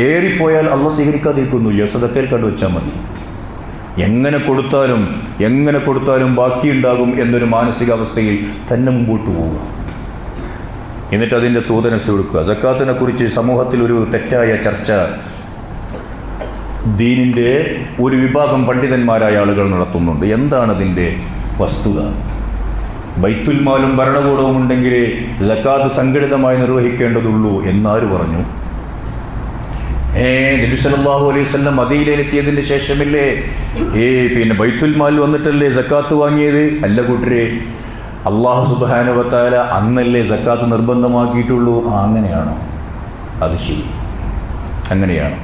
ഏറിപ്പോയാൽ അള്ളാഹ് സ്വീകരിക്കാതിരിക്കുന്നില്ല. സദക്കയിൽ കണ്ടുവച്ചാൽ മതി. എങ്ങനെ കൊടുത്താലും ബാക്കിയുണ്ടാകും എന്നൊരു മാനസികാവസ്ഥയിൽ തന്നെ മുമ്പോട്ട് പോവുക. എന്നിട്ട് അതിൻ്റെ തൂതനസ് കൊടുക്കുക. സക്കാത്തിനെ കുറിച്ച് സമൂഹത്തിൽ ഒരു തെറ്റായ ചർച്ച ദീനിൻ്റെ ഒരു വിഭാഗം പണ്ഡിതന്മാരായ ആളുകൾ നടത്തുന്നുണ്ട്. എന്താണ് അതിൻ്റെ വസ്തുത? ബൈത്തുൽ മാലും ഭരണകൂടവും ഉണ്ടെങ്കിലേ സക്കാത്ത് സംഘടിതമായി നിർവഹിക്കേണ്ടതുള്ളൂ എന്നാര് പറഞ്ഞു? നബി സല്ലല്ലാഹു അലൈഹി വസല്ലം മദീനയിലെത്തിയതിന് ശേഷമല്ലേ പിന്നെ ബൈത്തുൽ മാൽ വന്നിട്ടല്ലേ സക്കാത്ത് വാങ്ങിയത്? അല്ല കൂട്ടരെ, അള്ളാഹു സുബ്ഹാനഹു വ തആല അന്നല്ലേ സക്കാത്ത് നിർബന്ധമാക്കിയിട്ടുള്ളൂ. അങ്ങനെയാണോ? അത് ശരി, അങ്ങനെയാണ്.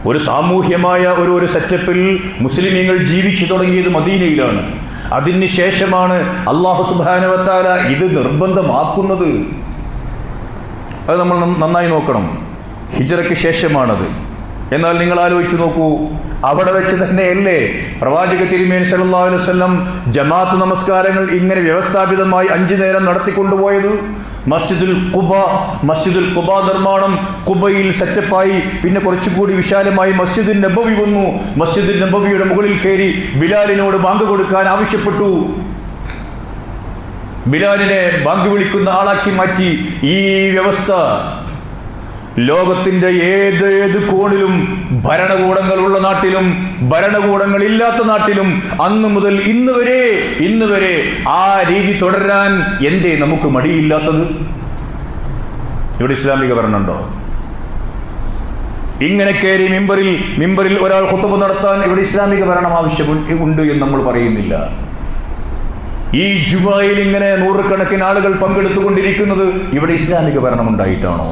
ഒരു സാമൂഹ്യമായ ഒരു സെറ്റപ്പിൽ മുസ്ലിമീങ്ങൾ ജീവിച്ചു തുടങ്ങിയത് മദീനയിലാണ്. അതിന് ശേഷമാണ് അള്ളാഹു സുബ്ഹാനഹു വ തആല ഇത് നിർബന്ധമാക്കുന്നത്. അത് നമ്മൾ നന്നായി നോക്കണം. ഹിജ്റയ്ക്ക് ശേഷമാണത്. എന്നാൽ നിങ്ങൾ ആലോചിച്ച് നോക്കൂ, അവിടെ വെച്ച് തന്നെയല്ലേ പ്രവാചക തിരുമേനി സല്ലല്ലാഹു അലൈഹി വസല്ലം ജമാഅത്ത് നമസ്കാരങ്ങൾ ഇങ്ങനെ വ്യവസ്ഥാപിതമായി 5 നേരം നടത്തിക്കൊണ്ടുപോയത്? മസ്ജിദുൽ ഖുബ നിർമ്മാണം ഖുബയിൽ സെറ്റപ്പായി. പിന്നെ കുറച്ചുകൂടി വിശാലമായി മസ്ജിദുൻ നബവി വന്നു. മസ്ജിദുൻ നബവിയുടെ മുകളിൽ കയറി ബിലാലിനോട് ബാങ്ക് കൊടുക്കാൻ ആവശ്യപ്പെട്ടു. ബിലാലിനെ ബാങ്ക് വിളിക്കുന്ന ആളാക്കി മാറ്റി. ഈ വ്യവസ്ഥ ലോകത്തിന്റെ ഏത് കോണിലും, ഭരണകൂടങ്ങളുള്ള നാട്ടിലും ഭരണകൂടങ്ങളില്ലാത്ത നാട്ടിലും അന്ന് മുതൽ ഇന്ന് വരെ ആ രീതി തുടരാൻ എന്തേ നമുക്ക് മടിയില്ലാത്തത്? ഇവിടെ ഇസ്ലാമിക ഭരണമുണ്ടോ? ഇങ്ങനെ കയറി മിമ്പറിൽ ഒരാൾ ഖുതുബ നടത്താൻ ഇവിടെ ഇസ്ലാമിക ഭരണം ആവശ്യമുണ്ട് എന്ന് നമ്മൾ പറയുന്നില്ല. ഈ ജുമായിൽ ഇങ്ങനെ 100 കണക്കിന് ആളുകൾ പങ്കെടുത്തുകൊണ്ടിരിക്കുന്നത് ഇവിടെ ഇസ്ലാമിക ഭരണം ഉണ്ടായിട്ടാണോ?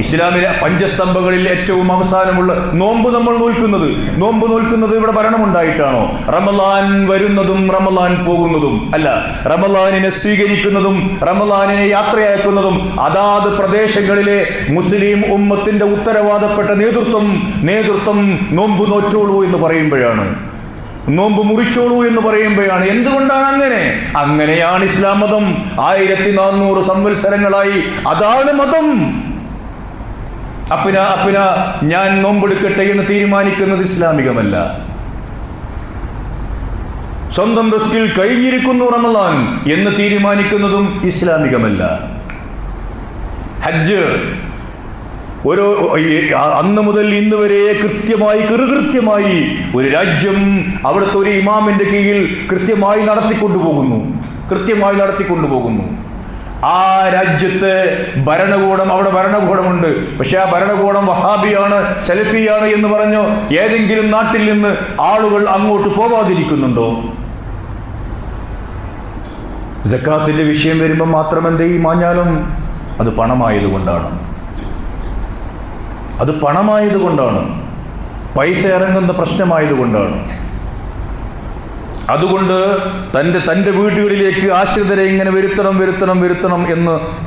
ഇസ്ലാമിലെ പഞ്ചസ്തംഭങ്ങളിൽ ഏറ്റവും അവസാനമുള്ള നോമ്പ് നമ്മൾ നോൽക്കുന്നത് ഇവിടെ ഭരണമുണ്ടായിട്ടാണോ? റമളാൻ വരുന്നതും റമളാൻ പോകുന്നതും അല്ല, റമളാനിനെ സ്വീകരിക്കുന്നതും റമളാനിനെ യാത്രയാക്കുന്നതും അതാത് പ്രദേശങ്ങളിലെ മുസ്ലിം ഉമ്മത്തിന്റെ ഉത്തരവാദപ്പെട്ട നേതൃത്വം നോമ്പ് നോറ്റോളൂ എന്ന് പറയുമ്പോഴാണ്, നോമ്പ് മുറിച്ചോളൂ എന്ന് പറയുമ്പോഴാണ്. എന്തുകൊണ്ടാണ് അങ്ങനെയാണ് ഇസ്ലാം മതം. 1400 സംവത്സരങ്ങളായി അതാണ് മതം. അപ്പിന ഞാൻ നോമ്പെടുക്കട്ടെ എന്ന് തീരുമാനിക്കുന്നത് ഇസ്ലാമികമല്ല. സ്വന്തം റിസ്കിൽ കഴിഞ്ഞിരിക്കുന്നു റമളാൻ എന്ന് തീരുമാനിക്കുന്നതും ഇസ്ലാമികമല്ല. ഹജ്ജ് അന്ന് മുതൽ ഇന്ന് വരെ കൃത്യമായി ഒരു രാജ്യം അവിടുത്തെ ഒരു ഇമാമിന്റെ കീഴിൽ കൃത്യമായി നടത്തിക്കൊണ്ടുപോകുന്നു. ആ രാജ്യത്ത് അവിടെ ഭരണകൂടമുണ്ട്. പക്ഷെ ആ ഭരണകൂടം വഹാബിയാണ്, സലഫിയാണ് എന്ന് പറഞ്ഞു ഏതെങ്കിലും നാട്ടിൽ നിന്ന് ആളുകൾ അങ്ങോട്ട് പോകാതിരിക്കുന്നുണ്ടോ? സക്കാത്തിന്റെ വിഷയം വരുമ്പോൾ മാത്രം എന്തേ ഈ മാഞ്ഞാലും? അത് പണമായതുകൊണ്ടാണ്, പൈസ ഇറങ്ങുന്ന പ്രശ്നമായതുകൊണ്ടാണ്. അതുകൊണ്ട് തൻ്റെ വീടുകളിലേക്ക് ആശ്രിതരെ ഇങ്ങനെ വരുത്തണം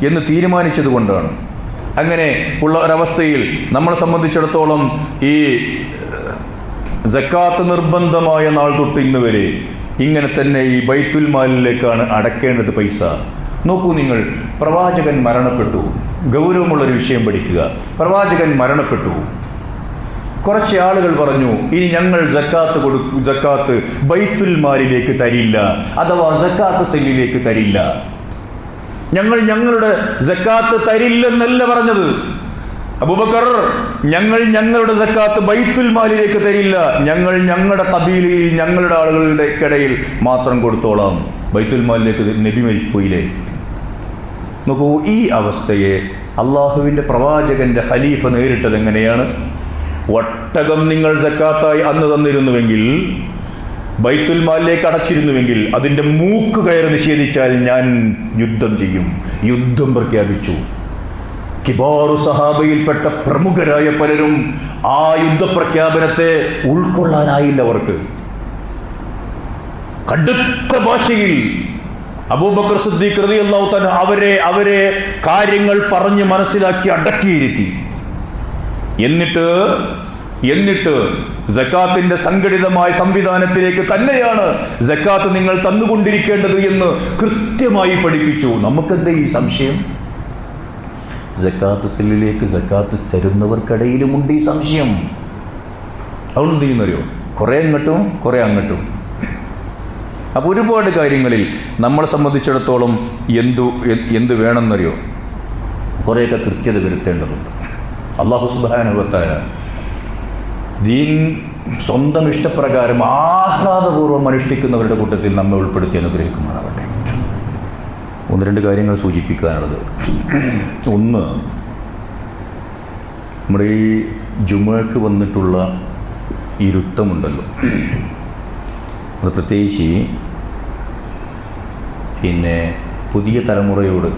എന്ന് തീരുമാനിച്ചത് കൊണ്ടാണ്. അങ്ങനെ ഉള്ള ഒരവസ്ഥയിൽ നമ്മളെ സംബന്ധിച്ചിടത്തോളം ഈ സക്കാത്ത് നിർബന്ധമായ നാൾ തൊട്ട് ഇന്ന് വരെ ഇങ്ങനെ തന്നെ ഈ ബൈത്തുൽ മാലിലേക്കാണ് അടക്കേണ്ടത് പൈസ. നോക്കൂ നിങ്ങൾ, പ്രവാചകൻ മരണപ്പെട്ടു. ഗൗരവമുള്ളൊരു വിഷയം പഠിക്കുക. പ്രവാചകൻ മരണപ്പെട്ടു. കുറച്ച് ആളുകൾ പറഞ്ഞു, ഇനി ഞങ്ങൾ സക്കാത്ത് ബൈത്തുൽ മാലിലേക്ക് തരില്ല, അഥവാ സക്കാത്ത് സെല്ലിലേക്ക് തരില്ല. ഞങ്ങളുടെ സക്കാത്ത് തരില്ലെന്നല്ല പറഞ്ഞത് അബൂബക്കർ. ഞങ്ങളുടെ സക്കാത്ത് ബൈത്തുൽ മാലിലേക്ക് തരില്ല. ഞങ്ങളുടെ കബീലയിൽ ഞങ്ങളുടെ ആളുകളുടെ ഇടയിൽ മാത്രം കൊടുത്തോളാം. ബൈത്തുൽ മാലിലേക്ക് നബി മരിപ്പോയില്ലേ? നോക്കൂ, ഈ അവസ്ഥയെ അള്ളാഹുവിൻ്റെ പ്രവാചകന്റെ ഖലീഫ നേരിട്ടത് എങ്ങനെയാണ്? ഒട്ടകം നിങ്ങൾ സക്കാത്തായി അന്ന് തന്നിരുന്നുവെങ്കിൽ, ബൈത്തുൽ മാലിലേക്ക് അടച്ചിരുന്നുവെങ്കിൽ, അതിൻ്റെ മൂക്ക് കയറി നിഷേധിച്ചാൽ ഞാൻ യുദ്ധം ചെയ്യും. യുദ്ധം പ്രഖ്യാപിച്ചു. കിബാറു സഹാബയിൽപ്പെട്ട പ്രമുഖരായ പലരും ആ യുദ്ധപ്രഖ്യാപനത്തെ ഉൾക്കൊള്ളാനായില്ല. അവർക്ക് കടുത്ത ഭാഷയിൽ അബൂബക്കർ സിദ്ദീഖ് റളിയല്ലാഹു തആല അവരെ കാര്യങ്ങൾ പറഞ്ഞ് മനസ്സിലാക്കി അടക്കിയിരുത്തി. എന്നിട്ട് സക്കാത്തിന്റെ സംഘടിതമായ സംവിധാനത്തിലേക്ക് തന്നെയാണ് സക്കാത്ത് നിങ്ങൾ തന്നുകൊണ്ടിരിക്കേണ്ടത് എന്ന് കൃത്യമായി പഠിപ്പിച്ചു. നമുക്കെന്താ ഈ സംശയം? സക്കാത്ത് സെല്ലിലേക്ക് സക്കാത്ത് തരുന്നവർക്കിടയിലുമുണ്ട് ഈ സംശയം. അതുകൊണ്ട് ചെയ്യുന്നറിയോ, കുറേ അങ്ങോട്ടും കുറേ അങ്ങോട്ടും. അപ്പോൾ ഒരുപാട് കാര്യങ്ങളിൽ നമ്മളെ സംബന്ധിച്ചിടത്തോളം എന്ത് വേണമെന്നറിയോ, കുറേയൊക്കെ കൃത്യത വരുത്തേണ്ടതുണ്ട്. അല്ലാഹു സുബ്ഹാനഹു വ തആല ദീൻ സ്വന്തം ഇഷ്ടപ്രകാരം ആഹ്ലാദപൂർവ്വം അനുഷ്ഠിക്കുന്നവരുടെ കൂട്ടത്തിൽ നമ്മെ ഉൾപ്പെടുത്തി അനുഗ്രഹിക്കുമാറാവട്ടെ. ഒന്ന് രണ്ട് കാര്യങ്ങൾ സൂചിപ്പിക്കാനുള്ളത്. ഒന്ന്, നമ്മുടെ ഈ ജുമുഅക്ക് വന്നിട്ടുള്ള ഈ ഇരുത്തമുണ്ടല്ലോ, അത് പ്രത്യേകിച്ച് പുതിയ തലമുറയോട്,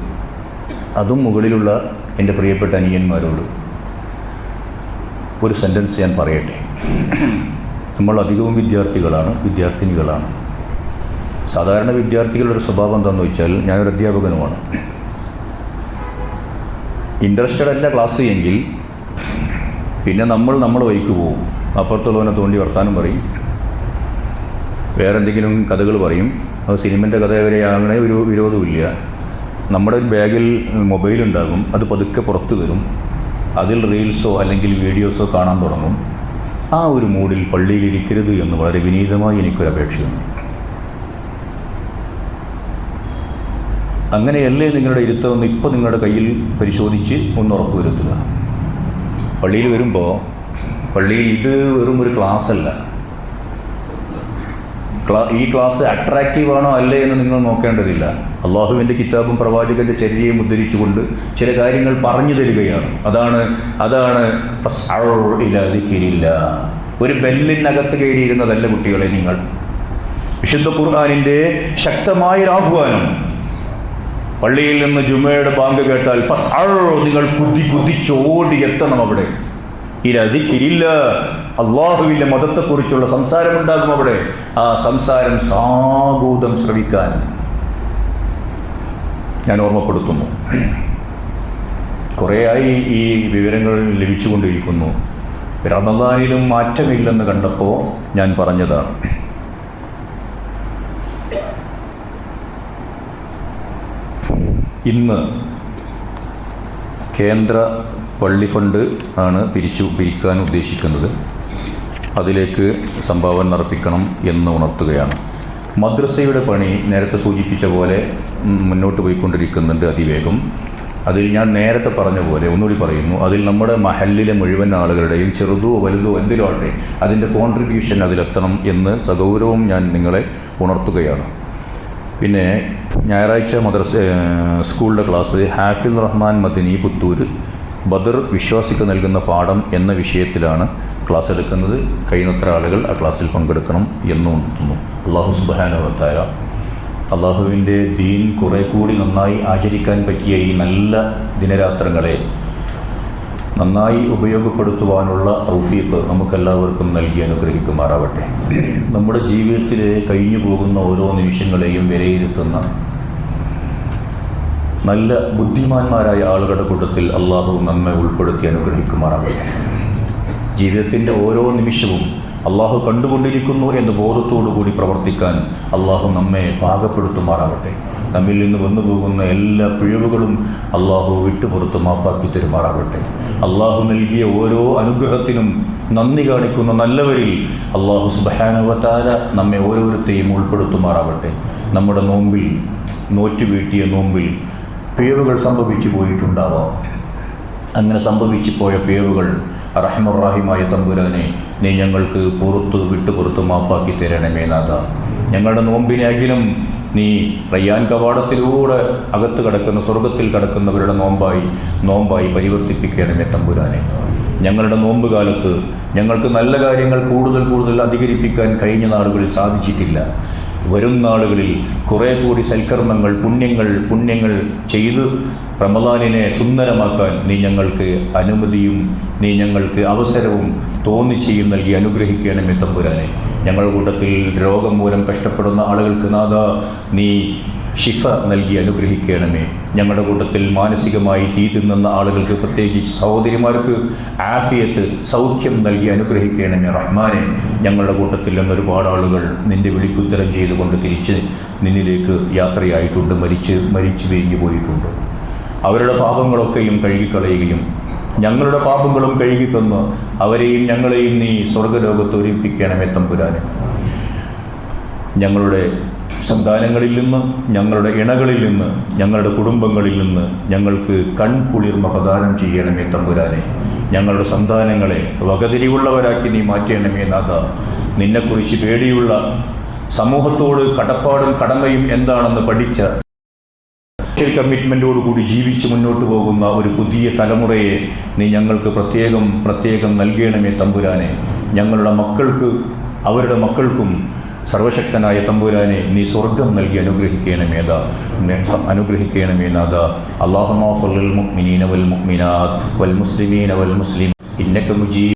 അതും മുകളിലുള്ള എൻ്റെ പ്രിയപ്പെട്ട അനിയന്മാരോട് ഒരു സെൻറ്റൻസ് ഞാൻ പറയട്ടെ. നമ്മൾ അധികവും വിദ്യാർത്ഥിനികളാണ്. സാധാരണ വിദ്യാർത്ഥികളുടെ ഒരു സ്വഭാവം എന്താണെന്ന് വെച്ചാൽ, ഞാനൊരു അധ്യാപകനുമാണ്. ഇൻട്രസ്റ്റഡ് അല്ല ക്ലാസ് എങ്കിൽ പിന്നെ നമ്മൾ വഴിക്ക് പോകും. അപ്പുറത്തുള്ളവനെ തോണ്ടി വർത്താനം പറയും, വേറെ എന്തെങ്കിലും കഥകൾ പറയും. അത് സിനിമൻ്റെ കഥ വരെയാകണേ ഒരു വിരോധമില്ല. നമ്മുടെ ബാഗിൽ മൊബൈലുണ്ടാകും, അത് പതുക്കെ പുറത്ത് വരും, അതിൽ റീൽസോ അല്ലെങ്കിൽ വീഡിയോസോ കാണാൻ തുടങ്ങും. ആ ഒരു മൂഡിൽ പള്ളിയിലിരിക്കരുത് എന്ന് വളരെ വിനീതമായി എനിക്കൊരു അപേക്ഷയുണ്ട്. അങ്ങനെയല്ലേ നിങ്ങളുടെ ഇരുത്തമെന്ന് ഇപ്പോൾ നിങ്ങളുടെ കയ്യിൽ പരിശോധിച്ച് ഒന്ന് ഉറപ്പ് വരുത്തുക. പള്ളിയിൽ വരുമ്പോൾ, പള്ളിയിൽ ഇത് വെറും ഒരു ക്ലാസ്സല്ല. ഈ ക്ലാസ് അട്രാക്റ്റീവ് ആണോ അല്ലേ എന്ന് നിങ്ങൾ നോക്കേണ്ടതില്ല. അള്ളാഹുവിൻ്റെ കിതാബും പ്രവാചകൻ്റെ ചര്യയും ഉദ്ധരിച്ചുകൊണ്ട് ചില കാര്യങ്ങൾ പറഞ്ഞു തരികയാണ്. അതാണ് ഒരു ബെല്ലിനകത്ത് കയറിയിരുന്നതല്ല കുട്ടികളെ നിങ്ങൾ. വിശുദ്ധ ഖുർആനിൻ്റെ ശക്തമായൊരു ആഹ്വാനം. പള്ളിയിൽ നിന്ന് ജുമയുടെ ബാങ്ക് കേട്ടാൽ നിങ്ങൾ കുതിച്ചോടി എത്തണം അവിടെ. ഇല്ല, അള്ളാഹുവിൻ്റെ മതത്തെക്കുറിച്ചുള്ള സംസാരമുണ്ടാകും അവിടെ. ആ സംസാരം സാഗൂതം ശ്രവിക്കാൻ ഞാൻ ഓർമ്മപ്പെടുത്തുന്നു. കുറേയായി ഈ വിവരങ്ങൾ ലഭിച്ചുകൊണ്ടിരിക്കുന്നു. റമദാനിലും മാറ്റമില്ലെന്ന് കണ്ടപ്പോൾ ഞാൻ പറഞ്ഞതാണ്. ഇന്ന് കേന്ദ്ര പള്ളി ഫണ്ട് ആണ് പിരിക്കാൻ ഉദ്ദേശിക്കുന്നത്. അതിലേക്ക് സംഭാവന അർപ്പിക്കണം എന്ന് ഉണർത്തുകയാണ്. മദ്രസയുടെ പണി നേരത്തെ സൂചിപ്പിച്ച പോലെ മുന്നോട്ട് പോയിക്കൊണ്ടിരിക്കുന്നുണ്ട് അതിവേഗം. അതിൽ ഞാൻ നേരത്തെ പറഞ്ഞ പോലെ ഒന്നുകൂടി പറയുന്നു, അതിൽ നമ്മുടെ മഹല്ലിലെ മുഴുവൻ ആളുകളുടെയും ചെറുതോ വലുതോ എന്തിലോ ആട്ടെ അതിൻ്റെ കോൺട്രിബ്യൂഷൻ അതിലെത്തണം എന്ന് സഗൗരവം ഞാൻ നിങ്ങളെ ഉണർത്തുകയാണ്. പിന്നെ ഞായറാഴ്ച സ്കൂളിലെ ക്ലാസ് ഹാഫിൽ റഹ്മാൻ മദനി പുത്തൂർ ബദർ വിശ്വാസിക്ക് നൽകുന്ന പാഠം എന്ന വിഷയത്തിലാണ് ക്ലാസ് എടുക്കുന്നത്. കഴിയുന്നത്ര ആളുകൾ ആ ക്ലാസ്സിൽ പങ്കെടുക്കണം എന്ന് ഉണർത്തുന്നു. അള്ളാഹു സുബ്ഹാനഹു വ തആല അള്ളാഹുവിൻ്റെ ദീൻ കുറെ കൂടി നന്നായി ആചരിക്കാൻ പറ്റിയ ഈ നല്ല ദിനരാത്രങ്ങളെ നന്നായി ഉപയോഗപ്പെടുത്തുവാനുള്ള തൗഫീഖ് നമുക്കെല്ലാവർക്കും നൽകി അനുഗ്രഹിക്കുമാറാവട്ടെ. നമ്മുടെ ജീവിതത്തിൽ കഴിഞ്ഞു പോകുന്ന ഓരോ നിമിഷങ്ങളെയും വിലയിരുത്തുന്ന നല്ല ബുദ്ധിമാന്മാരായ ആളുകളുടെ കൂട്ടത്തിൽ അള്ളാഹു നമ്മെ ഉൾപ്പെടുത്തി അനുഗ്രഹിക്കുമാറാവട്ടെ. ജീവിതത്തിൻ്റെ ഓരോ നിമിഷവും അള്ളാഹു കണ്ടുകൊണ്ടിരിക്കുന്നു എന്ന ബോധത്തോടു കൂടി പ്രവർത്തിക്കാൻ അള്ളാഹു നമ്മെ പാകപ്പെടുത്തുമാറാവട്ടെ. നമ്മിൽ നിന്ന് വന്നു പോകുന്ന എല്ലാ പിഴവുകളും അള്ളാഹു വിട്ടുപുറത്ത് മാപ്പാക്കി തരുമാറാവട്ടെ. അള്ളാഹു നൽകിയ ഓരോ അനുഗ്രഹത്തിനും നന്ദി കാണിക്കുന്ന നല്ലവരിൽ അള്ളാഹു സുബ്ഹാനഹു വ തആല നമ്മെ ഓരോരുത്തരെയും ഉൾപ്പെടുത്തുമാറാവട്ടെ. നമ്മുടെ നോമ്പിൽ, നോറ്റുവീട്ടിയ നോമ്പിൽ പിഴവുകൾ സംഭവിച്ചു പോയിട്ടുണ്ടാവാം. അങ്ങനെ സംഭവിച്ചു പോയ പിഴവുകൾ റഹ്മാനായ തമ്പുരാനെ നീ ഞങ്ങൾക്ക് വിട്ടുപുറത്ത് മാപ്പാക്കി തരണമേ നാഥ. ഞങ്ങളുടെ നോമ്പിനെങ്കിലും നീ റയ്യാൻ കവാടത്തിലൂടെ അകത്ത് കിടക്കുന്ന സ്വർഗത്തിൽ കിടക്കുന്നവരുടെ നോമ്പായി പരിവർത്തിപ്പിക്കണമേ തമ്പുരാനെ. ഞങ്ങളുടെ നോമ്പ് കാലത്ത് ഞങ്ങൾക്ക് നല്ല കാര്യങ്ങൾ കൂടുതൽ അധികരിപ്പിക്കാൻ കഴിഞ്ഞ നാളുകളിൽ സാധിച്ചിട്ടില്ല. വരും നാളുകളിൽ കുറേ കൂടി സൽക്കർമ്മങ്ങൾ, പുണ്യങ്ങൾ ചെയ്ത് റമദാനിനെ സുന്ദരമാക്കാൻ നീ ഞങ്ങൾക്ക് അനുമതിയും നീ ഞങ്ങൾക്ക് അവസരവും തോന്നിച്ചെയ്യും നൽകി അനുഗ്രഹിക്കണമേ തമ്പുരാനെ. ഞങ്ങളുടെ കൂട്ടത്തിൽ രോഗം മൂലം കഷ്ടപ്പെടുന്ന ആളുകൾക്ക് നാഥ നീ ഷിഫ നൽകി അനുഗ്രഹിക്കണമേ. ഞങ്ങളുടെ കൂട്ടത്തിൽ മാനസികമായി തീ തിന്നുന്ന ആളുകൾക്ക്, പ്രത്യേകിച്ച് സഹോദരിമാർക്ക് ആഫിയത്ത്, സൗഖ്യം നൽകി അനുഗ്രഹിക്കണമേ റഹ്മാനെ. ഞങ്ങളുടെ കൂട്ടത്തിൽ നിന്ന് ഒരുപാട് ആളുകൾ നിൻ്റെ വിളിക്കുത്തരം ചെയ്തുകൊണ്ട് തിരിച്ച് നിന്നിലേക്ക് യാത്രയായിട്ടുണ്ട്, മരിച്ചു പിരിഞ്ഞു പോയിട്ടുണ്ട്. അവരുടെ പാപങ്ങളൊക്കെയും കഴുകിക്കളയുകയും ഞങ്ങളുടെ പാപങ്ങളും കഴുകിത്തന്ന് അവരെയും ഞങ്ങളെയും നീ സ്വർഗ്ഗലോകത്ത് ഒരുമിപ്പിക്കണമേ തമ്പുരാനെ. ഞങ്ങളുടെ സന്താനങ്ങളിൽ നിന്ന്, ഞങ്ങളുടെ ഇണകളിൽ നിന്ന്, ഞങ്ങളുടെ കുടുംബങ്ങളിൽ നിന്ന് ഞങ്ങൾക്ക് കൺകുളിർമ പ്രദാനം ചെയ്യണമേ തമ്പുരാനെ. ഞങ്ങളുടെ സന്താനങ്ങളെ വകതിരിവുള്ളവരാക്കി നീ മാറ്റണമേ നാഥ. നിന്നെക്കുറിച്ച് പേടിയുള്ള, സമൂഹത്തോട് കടപ്പാടും കടമയും എന്താണെന്ന് പഠിച്ച സോഷ്യൽ കമ്മിറ്റ്മെൻറ്റോടുകൂടി ജീവിച്ച് മുന്നോട്ട് പോകുന്ന ഒരു പുതിയ തലമുറയെ നീ ഞങ്ങൾക്ക് പ്രത്യേകം നൽകണമേ തമ്പുരാനെ. ഞങ്ങളുടെ മക്കൾക്ക്, അവരുടെ മക്കൾക്കും സർവശക്തനായ തമ്പുരാനെ നീ സ്വർഗം നൽകി അനുഗ്രഹിക്കണമേ നാഥ. അല്ലാഹുമ്മ ഗ്ഫിർ ലിൽ മുഅ്മിനീന വൽ മുഅ്മിനാത്ത് വൽ മുസ്ലിമീന വൽ മുസ്ലിമീൻ ഇന്നക മുജീബ്